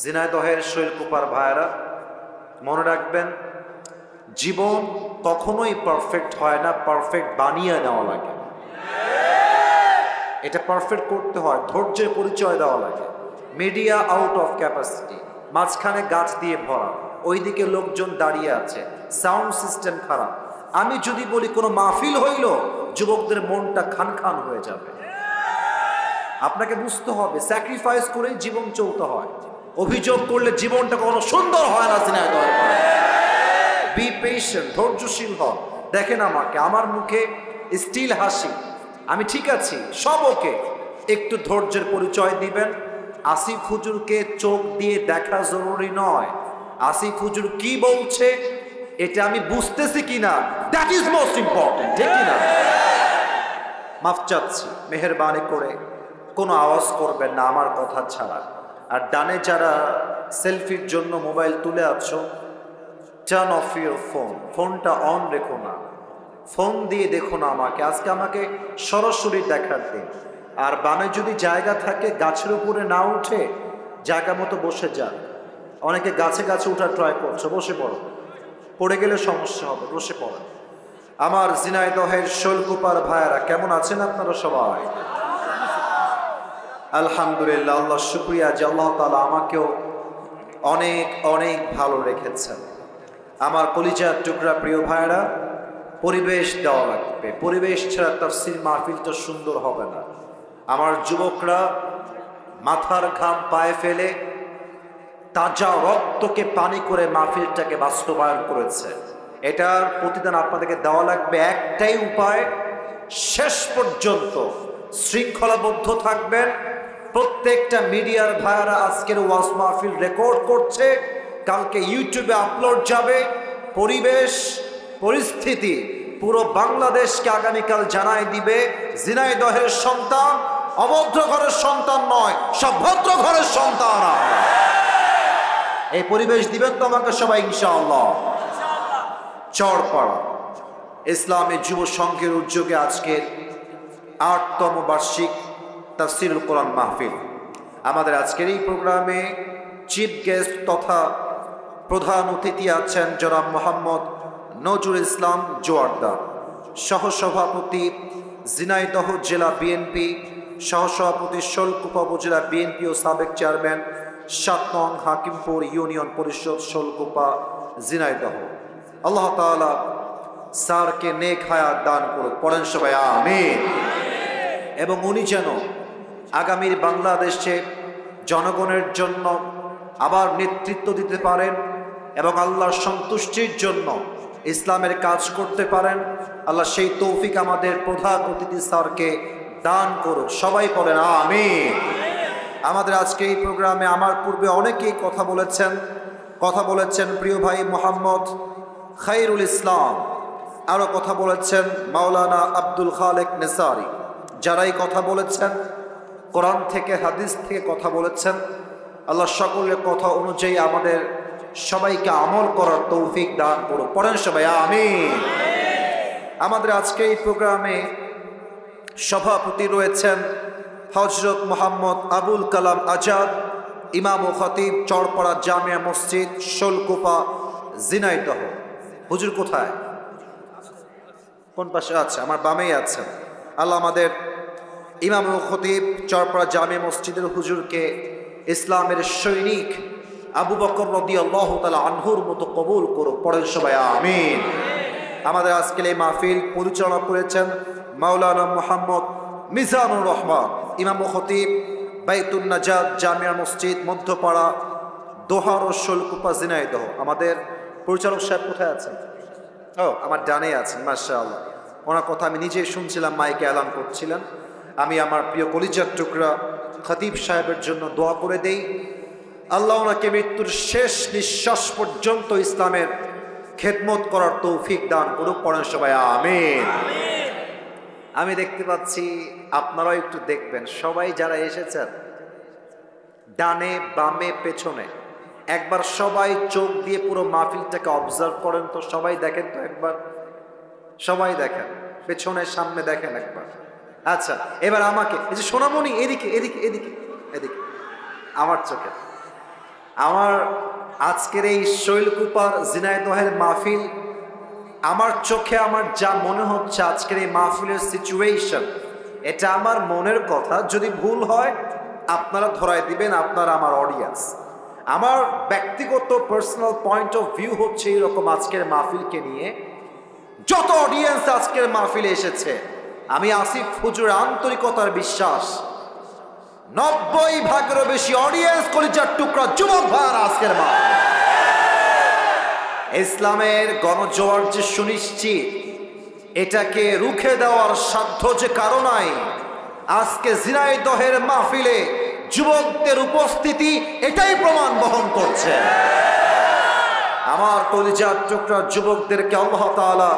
ঝিনাইদহের শৈলকুপার ভাইরা মনে রাখবেন, জীবন কখনোই পারফেক্ট হয় না, পারফেক্ট বানিয়ে নেওয়া লাগে। এটা পারফেক্ট করতে হয়, ধৈর্যের পরিচয় দেওয়া লাগে। মিডিয়া আউট অফ ক্যাপাসিটি, মাঝখানে গাছ দিয়ে ভরা, ওইদিকে লোকজন দাঁড়িয়ে আছে, সাউন্ড সিস্টেম খারাপ। আমি যদি বলি কোনো মাহফিল হইল, যুবকদের মনটা খান খান হয়ে যাবে। আপনাকে বুঝতে হবে, স্যাক্রিফাইস করেই জীবন চলতে হয়। অভিযোগ করলে জীবনটা কখনো সুন্দর হয় না। ঝিনাইদহের বি পেশেন্ট, ধৈর্যশীল হন। দেখেন আমাকে, আমার মুখে স্টিল হাসি, আমি ঠিক আছি, সব ওকে। একটু ধৈর্যের পরিচয় দিবেন। আসিফ হুজুরকে চোখ দিয়ে দেখা জরুরি নয়, আসিফ হুজুর কি বলছে এটা আমি বুঝতেছি কিনা, দ্যাট ইজ মোস্ট ইম্পর্টেন্ট, ঠিক কিনা? মাফ চাচ্ছি, মেহেরবানি করে কোনো আওয়াজ করবেন না আমার কথা ছাড়া। আর ডানে যারা সেলফির জন্য মোবাইল তুলে আছো, টার্ন অফ ইউর ফোন, ফোনটা অন রেখো না, ফোন দিয়ে দেখো না আমাকে। আজকে আমাকে সরাসরি দেখার দিন। আর বামে যদি জায়গা থাকে, গাছের উপরে না উঠে জায়গা মতো বসে যান। অনেকে গাছে গাছে উঠার ট্রাই করছো, বসে পড়ো, পড়ে গেলে সমস্যা হবে, বসে পড়ো। আমার ঝিনাইদহের শৈলকুপার ভাইয়েরা কেমন আছেন আপনারা সবাই? আলহামদুলিল্লাহ, আল্লাহ শুকরিয়া যে আল্লাহ তাআলা আমাকেও অনেক অনেক ভালো রেখেছেন। আমার কলিজার টুকরা প্রিয় ভাইয়েরা, পরিবেশ দেওয়া লাগবে। পরিবেশ ছাড়া তাফসীর মাহফিলটা সুন্দর হবে না। আমার যুবকরা মাথার ঘাম পায়ে ফেলে তাজা রক্তকে পানি করে মাহফিলটাকে বাস্তবায়ন করেছে। এটার প্রতিদান আপনাদেরকে দেওয়া লাগবে। একটাই উপায়, শেষ পর্যন্ত শৃঙ্খলাবদ্ধ থাকবেন। প্রত্যেকটা মিডিয়ার ভাইয়ারা আজকের ওয়াজ মাহফিল রেকর্ড করছে, কালকে ইউটিউবে আপলোড যাবে। পরিবেশ পরিস্থিতি পুরো বাংলাদেশকে আগামীকাল জানাই দিবে ঝিনাইদহের সন্তান অভদ্র ঘরের সন্তান নয়, সব ভদ্র ঘরের সন্তান। এই পরিবেশ দিবেন তো আমাকে সবাই ইনশাআল্লাহ। চরপাড়া ইসলামী যুব সংঘের উদ্যোগে আজকের ৮তম বার্ষিক তাফসীরুল কোরআন মাহফিল। আমাদের আজকের এই প্রোগ্রামে চিফ গেস্ট তথা প্রধান অতিথি আছেন জনাব মোহাম্মদ নজরুল ইসলাম জোয়ারদার, সহসভাপতি ঝিনাইদহ জেলা বিএনপি, সহসভাপতি শৈলকুপা উপজেলা বিএনপি ও সাবেক চেয়ারম্যান ৭ নং হাকিমপুর ইউনিয়ন পরিষদ শৈলকুপা ঝিনাইদহ। আল্লাহ তাআলা স্যারকে নেক হায়াত দান করুক, পড়েন সবাই আমিন। এবং উনি যেন আগামীর বাংলাদেশে জনগণের জন্য আবার নেতৃত্ব দিতে পারেন এবং আল্লাহর সন্তুষ্টির জন্য ইসলামের কাজ করতে পারেন। আল্লাহ সেই তৌফিক আমাদের প্রধান অতিথি স্যারকে দান করুক, সবাই পড়েন আমিন। আমাদের আজকে এই প্রোগ্রামে আমার পূর্বে অনেকেই কথা বলেছেন প্রিয় ভাই মোহাম্মদ খায়রুল ইসলাম, আরও কথা বলেছেন মাওলানা আব্দুল খালেক নেসারি। যারাই কথা বলেছেন, কোরআন থেকে হাদিস থেকে কথা বলেছেন, আল্লাহ সকলের কথা অনুযায়ী আমাদের সবাইকে আমল করার তৌফিক দান করুন, পড়েন সবাই আমিন। আমাদের আজকে এই প্রোগ্রামে সভাপতি রয়েছেন হযরত মোহাম্মদ আবুল কালাম আজাদ, ইমাম ও খতিব, চরপাড়া জামিয়া মসজিদ, শৈলকুপা, ঝিনাইদহ। হুজুর কোথায়? কোন পাশে আছে? আমার বামেই আছেন। আল্লাহ আমাদের ইমাম ও খতিব চরপাড়া জামিয়া মসজিদের হুজুরকে ইসলামের সৈনিক আবু বকর রাদিয়াল্লাহু তাআলা আনহুর মতো কবুল করুক, পড়েন সবাই আমিন। আমাদের আজকের এই মাহফিল পরিচালনা করেছেন মাওলানা মুহাম্মদ মিজানুর রহমান, ইমাম ও খতিব বাইতুন নাজাত জামিয়া মসজিদ মধ্যপাড়া দোহার ও শৈলকুপা ঝিনাইদহ। আমাদের পরিচালক সাহেব কোথায় আছেন? ও আমার ডানে আছেন, মাশাআল্লাহ। ওনার কথা আমি নিজেই শুনছিলাম, মাইকে এলান করছিলেন। আমি আমার প্রিয় কলিজার টুকরা খতিব সাহেবের জন্য দোয়া করে দেই, আল্লাহ ওনাকে মৃত্যুর শেষ নিঃশ্বাস পর্যন্ত ইসলামের খেদমত করার তৌফিক দান করুক, পড়েন সবাই আমিন। আমি দেখতে পাচ্ছি, আপনারাও একটু দেখবেন, সবাই যারা এসেছেন ডানে বামে পেছনে, একবার সবাই চোখ দিয়ে পুরো মাহফিলটাকে অবজার্ভ করেন তো, সবাই দেখেন তো একবার, সবাই দেখেন, পেছনে সামনে দেখেন একবার। আচ্ছা, এবার আমাকে এই যে সোনামণি, এদিকে এদিকে এদিকে এদিকে আমার চোখে আমার আজকের এই শৈলকুপার ঝিনাইদহের মাহফিল, আমার চোখে আমার যা মনে হচ্ছে আজকের এই মাহফিলের সিচুয়েশন, এটা আমার মনের কথা। যদি ভুল হয় আপনারা ধরায় দিবেন, আপনারা আমার অডিয়েন্স। আমার ব্যক্তিগত পার্সোনাল পয়েন্ট অফ ভিউ হচ্ছে এরকম, আজকের মাহফিলকে নিয়ে যত অডিয়েন্স আজকের মাহফিলে এসেছে, আমি আসিফ হুজুর আন্তরিকতার বিশ্বাস 90% বেশি অডিয়েন্স কলিজার টুকরা যুবক ভাইয়ার আজকের মাহফিল। ইসলামের গণজোয়ার যে সুনিশ্চিত, এটাকে রুখে দেওয়ার সাধ্য যে কারো নাই, আজকে ঝিনাইদহের মাহফিলে যুবকদের উপস্থিতি এটাই প্রমাণ বহন করছে। আমার কলিজার টুকরা যুবকদেরকে আল্লাহ তাআলা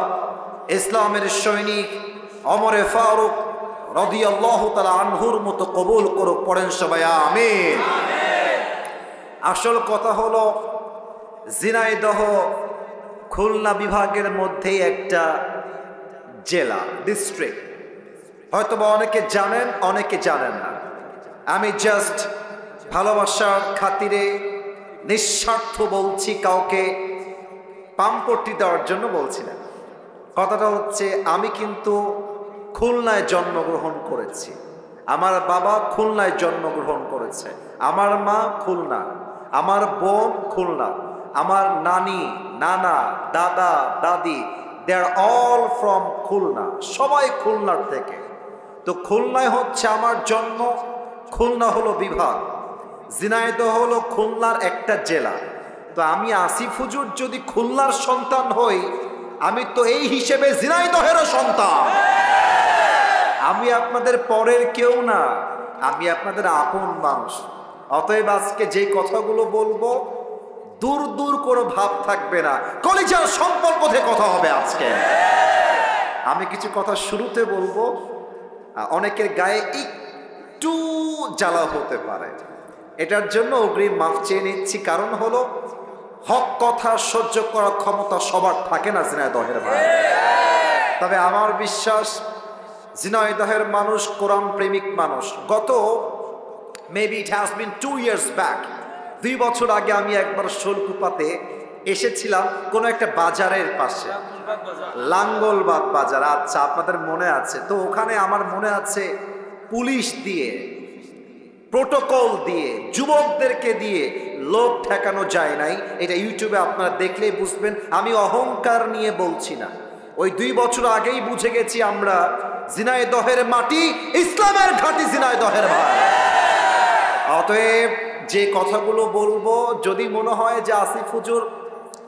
ইসলামের সৈনিক ওমরে ফারুক রাদিয়াল্লাহু তাআলা আনহুর মতো কবুল করুক। পড়েন সবাই আমিন। আসল কথা হলো, ঝিনাইদহ খুলনা বিভাগের মধ্যেই একটা জেলা, ডিস্ট্রিক্ট। হয়তোবা অনেকে জানেন, অনেকে জানেন না। আমি জাস্ট ভালোবাসার খাতিরে নিঃস্বার্থ বলছি, কাউকে পাম্পট্টি দেওয়ার জন্য বলছি না। কথাটা হচ্ছে, আমি কিন্তু খুলনায় জন্মগ্রহণ করেছি, আমার বাবা খুলনায় জন্মগ্রহণ করেছে, আমার মা খুলনা, আমার বোন খুলনা, আমার নানি, নানা, দাদা, দাদি, দে আর অল ফ্রম খুলনা, সবাই খুলনার থেকে। তো খুলনায় হচ্ছে আমার জন্ম, খুলনা হলো বিভাগ, ঝিনাইদহ হলো খুলনার একটা জেলা। তো আমি আসিফ হুজুর যদি খুলনার সন্তান হই, আমি তো এই হিসেবে ঝিনাইদহেরও সন্তান। আমি আপনাদের পরের কেউ না, আমি আপনাদের আপন মানুষ। অতএব আজকে যে কথাগুলো বলবো, দূর দূর কোনো ভাব থাকবে না, কলিজার সম্পর্ক থেকে কথা হবে আজকে। আমি কিছু কথা শুরুতে বলবো, অনেকের গায়ে একটু জ্বালা হতে পারে, এটার জন্য অগ্রিম মাফ চেয়ে নিচ্ছি। কারণ হলো, হক কথা সহ্য করার ক্ষমতা সবার থাকে না ঝিনাইদহের ভাই। তবে আমার বিশ্বাস, ঝিনাইদহের মানুষ কোরআন প্রেমিক মানুষ। গত maybe it has been 2 years back, 2 বছর আগে আমি একবার শৈলকুপাতে এসেছিলাম কোনো একটা বাজারের পাশে, লাঙ্গলবাদ বাজার। আচ্ছা, আপনাদের মনে আছে তো? ওখানে আমার মনে আছে পুলিশ দিয়ে, প্রোটোকল দিয়ে, যুবকদেরকে দিয়ে লোক ঠেকানো যায় নাই। এটা ইউটিউবে আপনারা দেখলেই বুঝবেন, আমি অহংকার নিয়ে বলছি না। ওই 2 বছর আগেই বুঝে গেছি আমরা, ঝিনাইদহের মাটি ইসলামের ঘাঁটি ঝিনাইদহের ভাই। অতএব যে কথাগুলো বলবো, যদি মনে হয় যে আসিফ হুজুর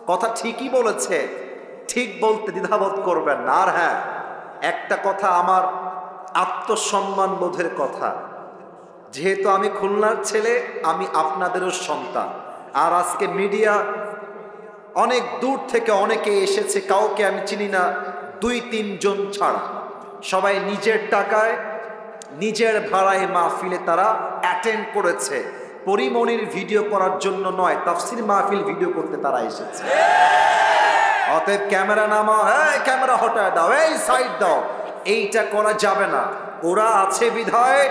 কথা ঠিকই বলেছে, ঠিক বলতে দ্বিধাবোধ করবেন না। আর হ্যাঁ, একটা কথা, আমার আত্মসম্মান বোধের কথা, যেহেতু আমি খুলনার ছেলে, আমি আপনাদেরও সন্তান। আর আজকে মিডিয়া অনেক দূর থেকে অনেকে এসেছে, কাউকে আমি চিনি না 2-3 জন ছাড়া। সবাই নিজের টাকায়, নিজের ভাড়ায় মাহফিলে তারা অ্যাটেন্ড করেছে। পরিমণির ভিডিও করার জন্য নয়, তাফসির মাহফিল ভিডিও করতে তারা এসেছে। অতএব ক্যামেরা নামাও, এই ক্যামেরা হটায় দাও, এই সাইড দাও, এইটা করা যাবে না। ওরা আছে বিধায়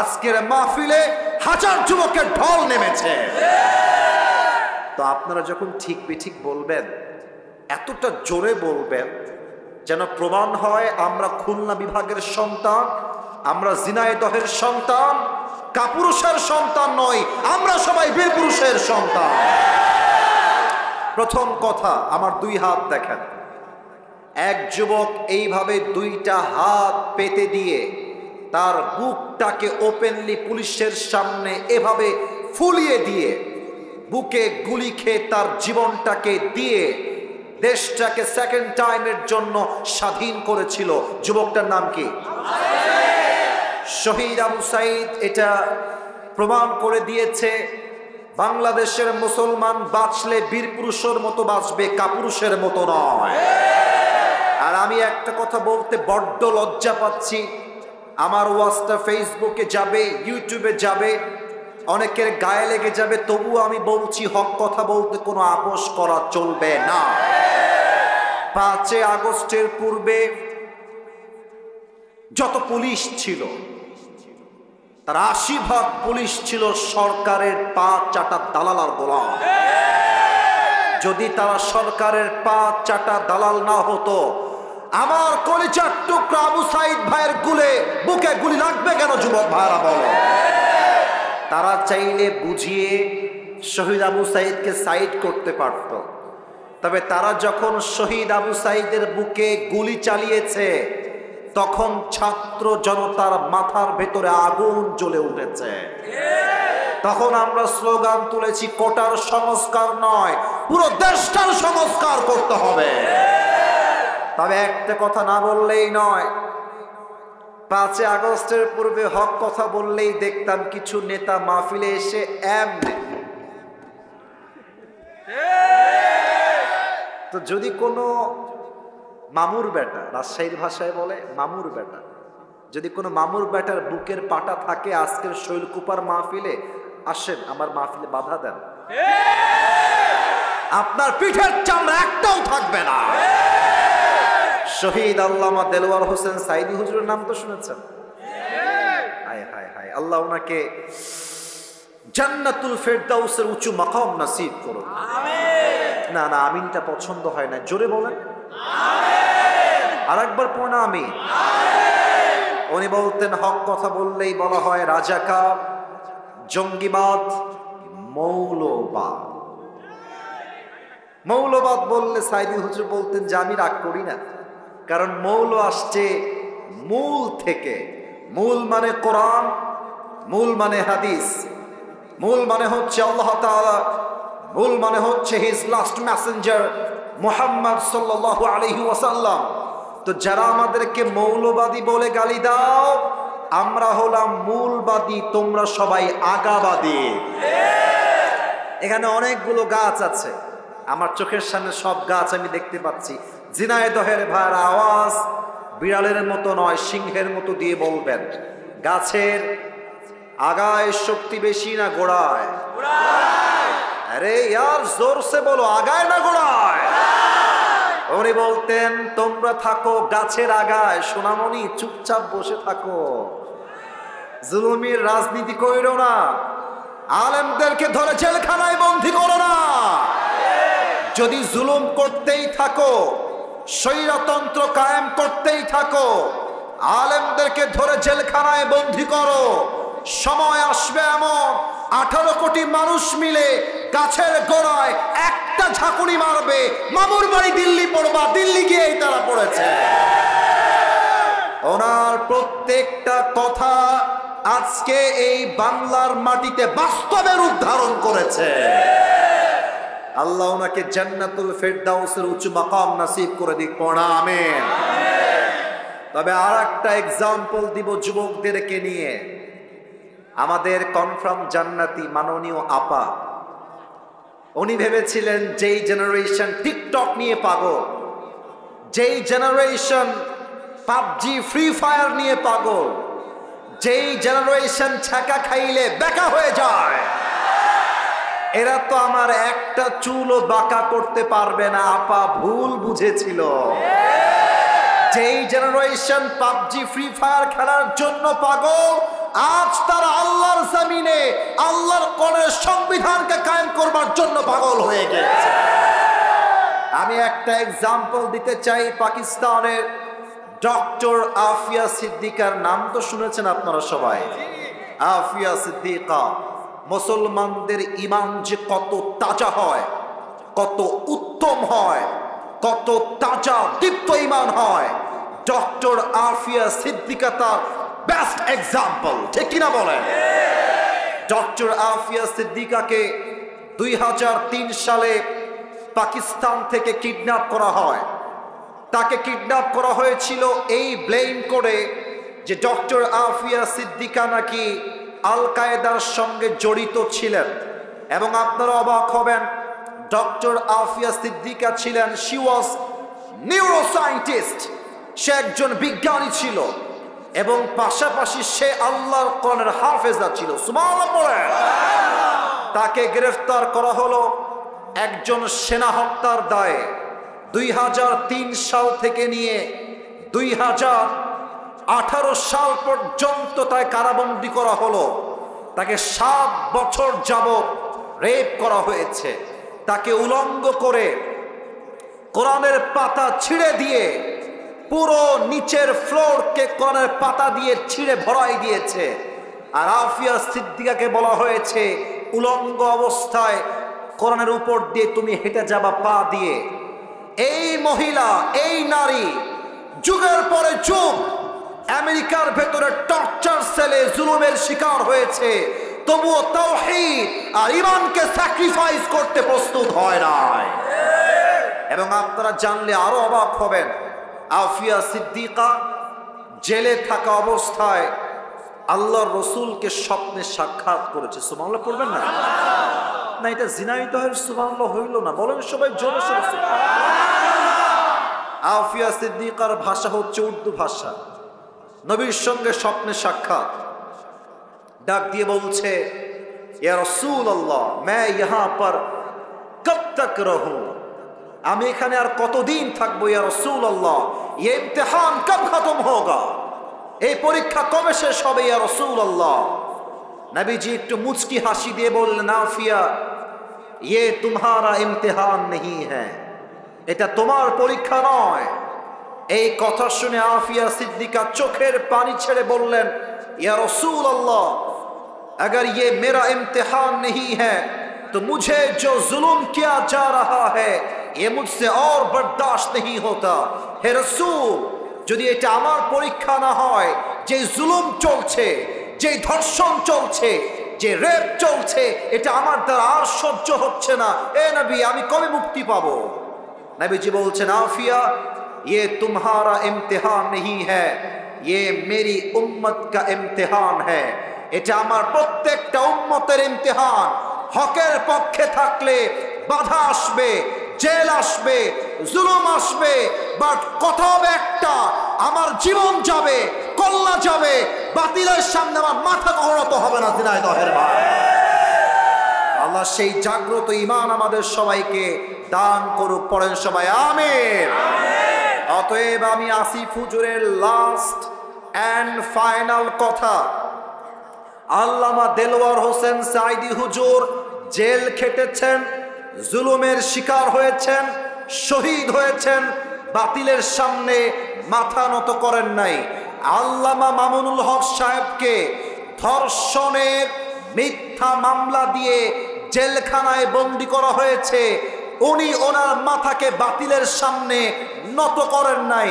আজকের মাহফিলে হাজার যুবকের ঢল নেমেছে। তো আপনারা যখন ঠিক বেঠিক বলবেন, এতটা জোরে বলবেন যেন প্রমাণ হয় আমরা খুলনা বিভাগের সন্তান, আমরা ঝিনাইদহের সন্তান, কাপুরুষের সন্তান নই, আমরা সবাই বীরপুরুষের সন্তান। প্রথম কথা, আমার 2 হাত দেখেন। এক যুবক এইভাবে 2টা হাত পেতে দিয়ে তার বুকটাকে ওপেনলি পুলিশের সামনে এভাবে ফুলিয়ে দিয়ে, বুকে গুলি খেয়ে তার জীবনটাকে দিয়ে দেশটাকে সেকেন্ড টাইমের জন্য স্বাধীন করেছিল। যুবকটার নাম কি? শহীদ আবু সাইদ। এটা প্রমাণ করে দিয়েছে, বাংলাদেশের মুসলমান বাঁচলে বীরপুরুষের মতো বাঁচবে, কাপুরুষের মতো নয়। আর আমি একটা কথা বলতে বড্ড লজ্জা পাচ্ছি, আমার ওয়াজটা ফেসবুকে যাবে, ইউটিউবে যাবে, অনেকের গায়ে লেগে যাবে, তবুও আমি বলছি, হক কথা বলতে কোনো আপোষ করা চলবে না। 5 আগস্টের পূর্বে যত পুলিশ ছিল, তার ৮০% পুলিশ ছিল সরকারের পা চাটা দালাল আর গোলাম। যদি তারা সরকারের পা চাটা দালাল না হতো, আমার কলিজার টুকরা আবু সাইদ ভাইয়ের বুকে গুলি লাগবে কেন? যুবক ভাইরা বলো। তারা চাইলে বুঝিয়ে শহীদ আবু সাইদকে সাইড করতে পারত, তবে তারা যখন শহীদ আবু সাইদের বুকে গুলি চালিয়েছে, তখন ছাত্র জনতার মাথার ভেতরে আগুন জ্বলে উঠেছে। তখন আমরা স্লোগান তুলেছি, কোটার সংস্কার নয়, পুরো দেশটার সংস্কার করতে হবে। তবে একটা কথা না বললেই নয়, 5 আগস্টের পূর্বে হক কথা বললেই দেখতাম কিছু নেতা মাহফিলে এসে এমনি। তো যদি কোনো মামুর বেটা, রাজশাহীর ভাষায় বলে মামুর বেটা, যদি কোনো মামুর বেটার বুকের পাটা থাকে আজকের শৈলকুপার মাহফিলে, আসেন আমার মাহফিলে বাধা দেন, আপনার পিঠের চামড়া একটাও থাকবে না। শহীদ আল্লামা দেলোয়ার হোসেন সাইদি হুজুরের নাম তো শুনেছেন? হায় হায় হায়, আল্লাহ ওনাকে জান্নাতুল ফেরদাউসের উঁচু মাকাম নসিব করুন। না না, আমিনটা পছন্দ হয় না, জোরে বলেন আরেকবার পড়না আমিন। উনি বলতেন, হক কথা বললেই বলা হয় রাজাকার, জঙ্গিবাদ, মৌলবাদ। মৌলবাদ বললে সাইদি হুজুর বলতেন যে আমি রাগ করি না, কারণ মৌল আসছে মূল থেকে। মূল মানে কোরআন, মূল মানে হাদিস, মূল মানে হচ্ছে আল্লাহ তাআলা, মূল মানে হচ্ছে হিজ লাস্ট মেসেঞ্জার মুহাম্মদ সাল্লাল্লাহু আলাইহি ওয়াসাল্লাম। তো যারা আমাদেরকে মৌলবাদী বলে গালি দাও, আমরা হলাম মূলবাদী, তোমরা সবাই আগাবাদী। এখানে অনেকগুলো গাছ আছে, আমার চোখের সামনে সব গাছ আমি দেখতে পাচ্ছি। ঝিনাইদহের ভাইয়ের আওয়াজ বিড়ালের মতো নয়, সিংহের মতো দিয়ে বলবেন, গাছের আগায় শক্তি বেশি না গোড়ায়? আরে ইয়ার জোরসে বলো, আগায় না গোড়ায়? উনি বলতেন তোমরা থাকো গাছের আগায়, সোনামণি চুপচাপ বসে থাকো, জুলুমের রাজনীতি কইরো না, আলেমদেরকে ধরে জেলখানায় বন্দী করো না। যদি জুলুম করতেই থাকো, স্বৈরতন্ত্র কায়েম করতেই থাকো, আলেমদেরকে ধরে জেলখানায় বন্দী করো, সময় আসবে এমন 18 কোটি মানুষ মিলে গাছের গোড়ায় একটা ঝাঁকুনি মারবে, মামুর বাড়ি দিল্লি পড়বা, দিল্লি গিয়েই তারা পড়েছে। ওনার প্রত্যেকটা কথা আজকে এই বাংলার মাটিতে বাস্তবে রূপ ধারণ করেছে। আল্লাহ ওনাকে জান্নাতুল ফেরদাউসের উচ্চ মাকাম নসিব করে দিক, পড়া আমিন। তবে আর একটা এক্সাম্পল দিব যুবকদেরকে নিয়ে। আমাদের কনফার্ম জান্নাতি মাননীয় আপা, উনি ভেবেছিলেন যেই জেনারেশন টিকটক নিয়ে পাগল, যেই জেনারেশন পাবজি ফ্রি ফায়ার নিয়ে পাগল, যেই জেনারেশন ছাকা খাইলে বেকা হয়ে যায়, এরা তো আমার একটা চুলও বাঁকা করতে পারবে না। আপা ভুল বুঝেছিল। যেই জেনারেশন পাবজি ফ্রি ফায়ার খেলার জন্য পাগল, আজ তারা আল্লাহর জমিনে আল্লাহর কোরআনের সংবিধানকে কায়েম করবার জন্য পাগল হয়ে গেছে। আমি একটা এক্সাম্পল দিতে চাই। পাকিস্তানের ডক্টর আফিয়া সিদ্দিকার নাম তো শুনেছেন আপনারা সবাই। আফিয়া সিদ্দিকা, মুসলমানদের ইমান যে কত তাজা হয়, কত উত্তম হয়, কত তাজা দীপ্ত ইমান হয়, ডক্টর আফিয়া সিদ্দিকা তার বেস্ট এক্সাম্পল, ঠিক কিনা বলেন? ডক্টর আফিয়া সিদ্দিকাকে 2003 সালে পাকিস্তান থেকে কিডন্যাপ করা হয়। তাকে কিডন্যাপ করা হয়েছিল এই ব্লেম করে যে ডক্টর আফিয়া সিদ্দিকা নাকি আল কায়েদার সঙ্গে জড়িত ছিলেন। এবং আপনারা অবাক হবেন, ডক্টর আফিয়া সিদ্দিকা ছিলেন, শি ওয়াজ নিউরোসায়েন্টিস্ট, সে একজন বিজ্ঞানী ছিল এবং পাশাপাশি সে আল্লাহর কোরআনের হাফেজা ছিল। সুবহানাল্লাহ পড়েন। তাকে গ্রেফতার করা হলো একজন সেনা হত্যার দায়ে। 2003 সাল থেকে নিয়ে 18 সাল পর্যন্ত তাকে কারাবন্দী করা হলো, তাকে 7 বছর যাবত রেপ করা হয়েছে, তাকে উলঙ্গ করে কোরআনের পাতা ছিঁড়ে দিয়ে পুরো নিচের ফ্লোরকে কোরআনের পাতা দিয়ে ছিঁড়ে ভরাই দিয়েছে। আর আফিয়া সিদ্দিকাকে বলা হয়েছে উলঙ্গ অবস্থায় কোরআনের উপর দিয়ে তুমি হেঁটে যাবা পা দিয়ে। এই মহিলা, এই নারী যুগের পরে যুগ আমেরিকার ভেতরে টর্চার সেলে জুলুমের শিকার হয়েছে, তবুও তাওহীদ আর ঈমানকে স্যাক্রিফাইস করতে প্রস্তুত হয় নাই। এবং আপনারা জানলে আরো অবাক হবেন, আফিয়া সিদ্দিকা জেলে থাকা অবস্থায় আল্লাহর রসুলকে স্বপ্নে সাক্ষাৎ করেছে। সুবহানাল্লাহ পড়বেন না? না, এটা জিনাইত হয়, সুবহানাল্লাহ হইল না, বলেন সবাই জোরে সোরে সুবহানাল্লাহ। আফিয়া সিদ্দিকার ভাষা হচ্ছে উর্দু ভাষা। নবীর সঙ্গে স্বপ্নে সাক্ষাৎ, ডাক দিয়ে বলছে, ইয়া রাসূলুল্লাহ मैं यहाँ पर कब तक रहूं, আমি এখানে আর কতদিন থাকবো ইয়া রাসূলুল্লাহ, ये इम्तिहान कब खत्म होगा, এই পরীক্ষা কবে শেষ হবে ইয়া রাসূলুল্লাহ। নবীজি একটু মুচকি হাসি দিয়ে বললেন, আফিয়া ये तुम्हारा इम्तिहान नहीं है, এটা তোমার পরীক্ষা নয়। এই কথা শুনে আফিয়া সিদ্দিকা চোখের পানি ছেড়ে বললেন, या रसूल अल्लाह अगर ये मेरा इम्तिहान नहीं है तो मुझे जो जुल्म किया जा रहा है ये मुझसे और बर्दाश्त नहीं होता। हे रसूल, যদি এটা আমার পরীক্ষা না হয়, যে জুলুম চলছে, যে ধর্ষণ চলছে, যে রেপ চলছে, এটা আমার দ্বারা আর সহ্য হচ্ছে না। এ নবী, আমি কবে মুক্তি পাবো? নবীজি বলছেন, আফিয়া ये तुम्हारा इम्तिहान नहीं है, ये मेरी उम्मत का इम्तिहान है, এটা আমার প্রত্যেকটা উম্মতের ইমতিহান। হকের পক্ষে থাকলে বাধা আসবে, জেল আসবে, জুলুম আসবে, বাট কথা হবে একটা, আমার জীবন যাবে, কল্লা যাবে, বাতিলের সামনে আমার মাথা কখনো হবে না। জিনাইদহের ভাই, আল্লাহ সেই জাগ্রত ঈমান আমাদের সবাইকে দান করুক। পড়েন সবাই আমিন। অতএব আমি আসিফ হুজুরের লাস্ট এন্ড ফাইনাল কথা, আল্লামা দেলওয়ার হোসেন সাঈদী হুজুর জেল খেটেছেন, জুলুমের শিকার হয়েছেন, শহীদ হয়েছেন, বাতিলের সামনে মাথা নত করেন নাই। আল্লামা মামুনুল হক সাহেবকে ধর্ষণের মিথ্যা মামলা দিয়ে জেলখানায় বন্দী করা হয়েছে, উনি ওনার মাথাকে বাতিলের সামনে নত করেন নাই।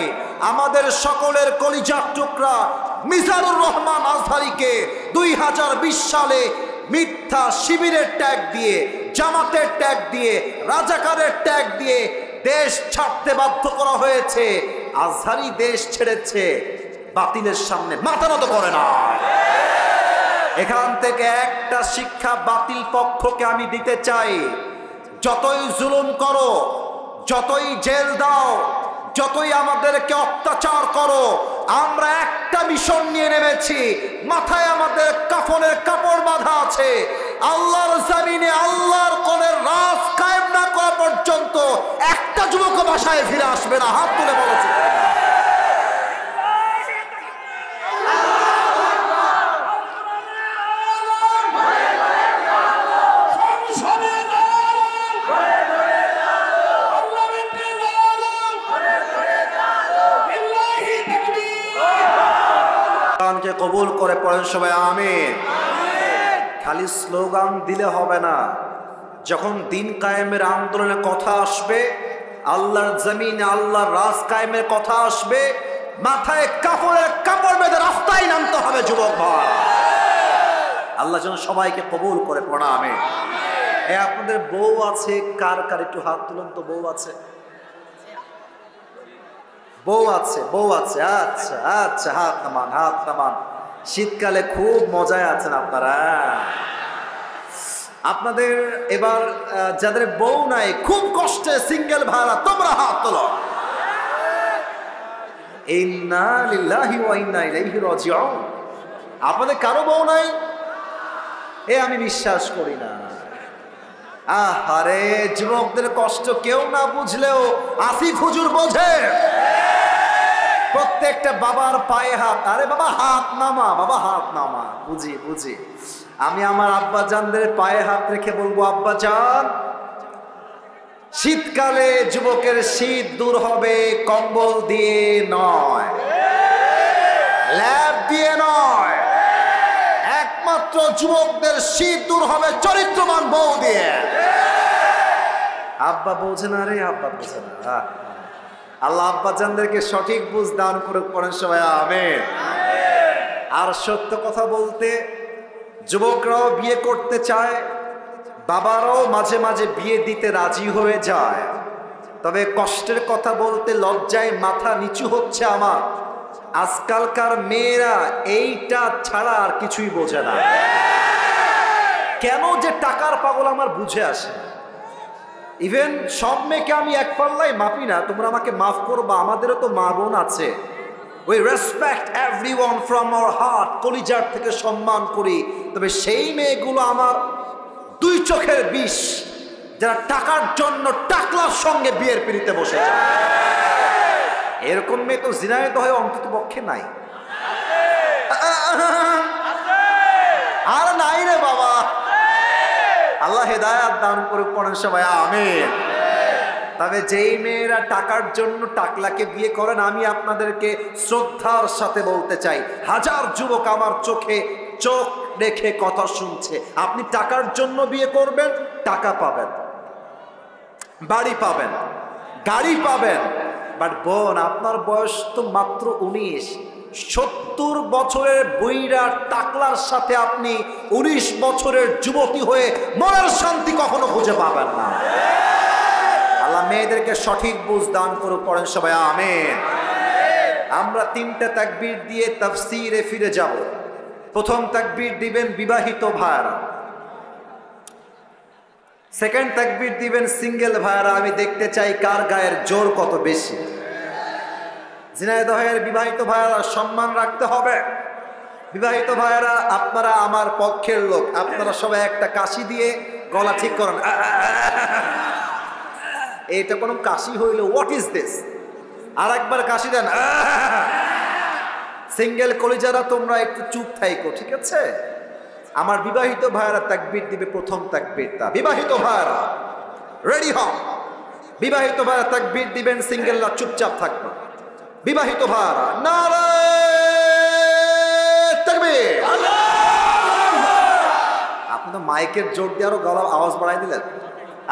আমাদের সকলের কলিজার টুকরা মিজানুর রহমান আজহারীকে 2020 সালে মিথ্যা শিবিরের ট্যাগ দিয়ে, জামাতের ট্যাগ দিয়ে, রাজাকারের ট্যাগ দিয়ে দেশ ছাড়তে বাধ্য করা হয়েছে। আজহারী দেশ ছেড়েছে, বাতিলের সামনে মাথা নত করে না। এখান থেকে একটা শিক্ষা বাতিল পক্ষকে আমি দিতে চাই, যতই জুলুম করো, যতই জেল দাও, যতই আমাদেরকে অত্যাচার করো, আমরা একটা মিশন নিয়ে নেমেছি, মাথায় আমাদের কাফনের কাপড় বাঁধা আছে। আল্লাহর জমিনে আল্লাহর কোনের রাজ কায়েম না করা পর্যন্ত একটা যুবক বাসায় ফিরে আসবে না। হাত তুলে বলেছে। কবুল করে পড়েন সবাই আমিন। খালি স্লোগান দিলে হবে না, যখন দিন কায়েমের আন্দোলনের কথা আসবে, আল্লাহর জমিনে আল্লাহর রাজ কায়েমের কথা আসবে, মাথায় কাপড়ের কাপড় বেঁধে রাস্তায় নামতে হবে যুবক ভাই। আল্লাহ যেন সবাইকে কবুল করে পড়া আমিন। আপনাদের বউ আছে কার কার একটু হাত তুলুন তো। বউ আছে? বউ আছে, বউ আছে, আচ্ছা আচ্ছা, হাত নামান, হাত নামান। শীতকালে খুব মজায় আছেন আপনারা। আপনাদের এবার যাদের বউ নাই, খুব কষ্টে সিঙ্গেল ভাড়া, তোমরা হাত তোলো। ইন্না লিল্লাহি ওয়া ইন্না ইলাইহি রাজিউন। আপনাদের কারো বউ নাই? আমি বিশ্বাস করি না। আহারে, যুবকদের কষ্ট কেউ না বুঝলেও আসিফ হুজুর বোঝে। প্রত্যেকটা বাবার পায়ে হাত। আরে বাবা হাত নামা, বাবা হাত নামা। বুঝি বুঝি। আমি আমার আব্বা জানদের পায়ে হাত রেখে বলবো, আব্বা জান, শীতকালে যুবকের শীত দূর হবে কম্বল দিয়ে নয়, ল্যাব দিয়ে নয়, একমাত্র যুবকদের শীত দূর হবে চরিত্রবান বউ দিয়ে। আব্বা বোঝে না রে, আব্বা বোঝে না। আল্লাহ আব্বা জানদেরকে সঠিক বুঝ দান করে পড়েন সবাই আমিন। আর সত্য কথা বলতে, যুবকরাও বিয়ে করতে চায়, বাবারাও মাঝে মাঝে বিয়ে দিতে রাজি হয়ে যায়। তবে কষ্টের কথা বলতে লজ্জায় মাথা নিচু হচ্ছে আমার। আজকালকার মেয়েরা এইটা ছাড়া আর কিছুই বোঝে না। কেন যে টাকার পাগল আমার বুঝে আসে না। ইভেন সব মেয়েকে আমি এক পাল্লায় মাপি না, তোমরা আমাকে মাফ করবা, আমাদেরও তো মা বোন আছে। We respect everyone from our heart, কলিজার থেকে সম্মান করি। তবে সেই মেয়েগুলো আমার দুই চোখের বিষ, যারা টাকার জন্য টাকলার সঙ্গে বিয়ের পিড়িতে বসে যায়। এরকম মেয়ে তো জিনায়েত হয়ে অন্তত পক্ষে নাই। আর নাই রে বাবা। আল্লাহ হেদায়াত দান করে পড়েন সবাই আমিন। তবে যেই মেয়েরা টাকার জন্য টাকলাকে বিয়ে করেন, আমি আপনাদেরকে শ্রদ্ধার সাথে বলতে চাই, হাজার যুবক আমার চোখে চোখ রেখে কথা শুনছে। আপনি টাকার জন্য বিয়ে করবেন, টাকা পাবেন, বাড়ি পাবেন, গাড়ি পাবেন, বাট বোন আপনার বয়স তো মাত্র 19। 70 বছরের বুইড়া টাকলার সাথে আপনি 19 বছরের যুবতী হয়ে মনের শান্তি কখনো খুঁজে পাবেন না। আল্লাহ মেয়েদেরকে সঠিক বুঝ দান করে পড়েন সবাই আমিন। আমরা 3টা তাকবীর দিয়ে তাফসীরে ফিরে যাব। প্রথম তাকবীর দিবেন বিবাহিত ভাইরা, সেকেন্ড তাকবীর দিবেন সিঙ্গেল ভাইরা। আমি দেখতে চাই কার গায়ের জোর কত বেশি। ঝিনাইদহের বিবাহিত ভাইরা সম্মান রাখতে হবে। বিবাহিত ভাইরা আপনারা আমার পক্ষের লোক, আপনারা সবাই একটা কাশি দিয়ে গলা ঠিক করেন। এইটা কোনো কাশি হইল? What is this? আর একবার কাশি দেন। সিঙ্গেল কলিজারা তোমরা একটু চুপ থাইকো, ঠিক আছে? আমার বিবাহিত ভাইরা তাকবীর দিবে প্রথম তাকবীরটা। বিবাহিত ভাইরা রেডি হও। বিবাহিত ভাইরা তাকবীর দিবেন, সিঙ্গেলরা চুপচাপ থাকবে। বিবাহিত ভাইরা নারে তাকবীর। আপনি তো মাইকের জোর দিয়ে আরো গলা আওয়াজ বাড়াই দিলেন।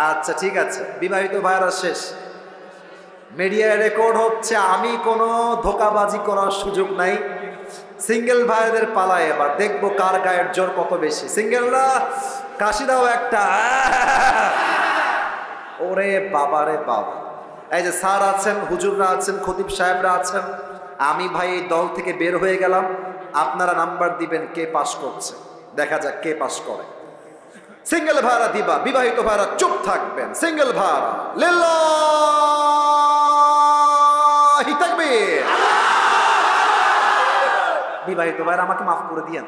আচ্ছা ঠিক আছে, বিবাহিত ভাইরা শেষ। মিডিয়ায় রেকর্ড হচ্ছে, আমি কোনো ধোকাবাজি করার সুযোগ নাই। সিঙ্গেল ভাইদের পালায় এবার দেখবো কার গায়ের জোর কত বেশি। সিঙ্গেলরা কাশি দাও একটা। ওরে বাবা রে বাবা। এই যে স্যার আছেন, হুজুররা আছেন, খতিব সাহেবরা আছেন, আমি ভাই এই দল থেকে বের হয়ে গেলাম। আপনারা নাম্বার দিবেন কে পাস করছে, দেখা যাক কে পাস করে। সিঙ্গেল ভাড়া দিবা, বিবাহিত ভাড়া চুপ থাকবেন। সিঙ্গেল ভাড়া লিল্লাহি তাকবীর। বিবাহিত ভাইরা আমাকে মাফ করে দিয়েন।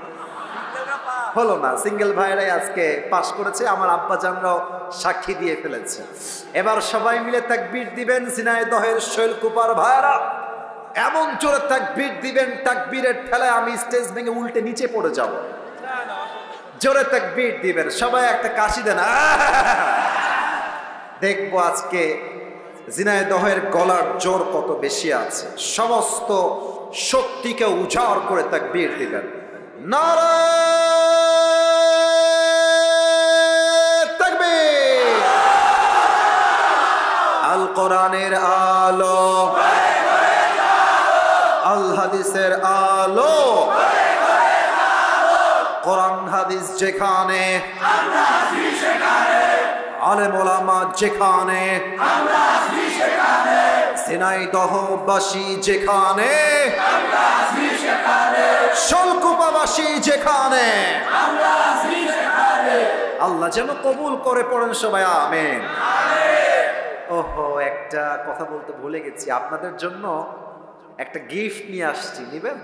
হলো না, সিঙ্গেল ভাইরাই আজকে পাস করেছে, আমার আব্বা জানরাও সাক্ষী দিয়ে ফেলেছে। এবার সবাই মিলে তাকবীর দিবেন। ঝিনাইদহের শৈলকুপার ভাইরা এমন জোরে তাকবীর দিবেন, তাকবীরের ঠেলায় আমি স্টেজ ভেঙে উল্টে নিচে পড়ে যাব। জোরে তাকবীর দিবেন, সবাই একটা কাশি দেন। দেখবো আজকে ঝিনাইদহের গলার জোর কত বেশি আছে। সমস্ত শক্তিকে উজাড় করে তাকবীর দিবেন। নারে তাকবীর। আল কোরআনের আলো, আল হাদিসের আলো, কোরআন হাদিস যেখানে, আলেম ওলামা যেখানে, ঝিনাইদহবাসী যেখানে, শৈলকুপাবাসী যেখানে, আল্লাহ যেন কবুল করে পড়েন সবাই আমিন। ওহো, একটা কথা বলতে ভুলে গেছি, আপনাদের জন্য একটা গিফট নিয়ে আসছি, নিবেন?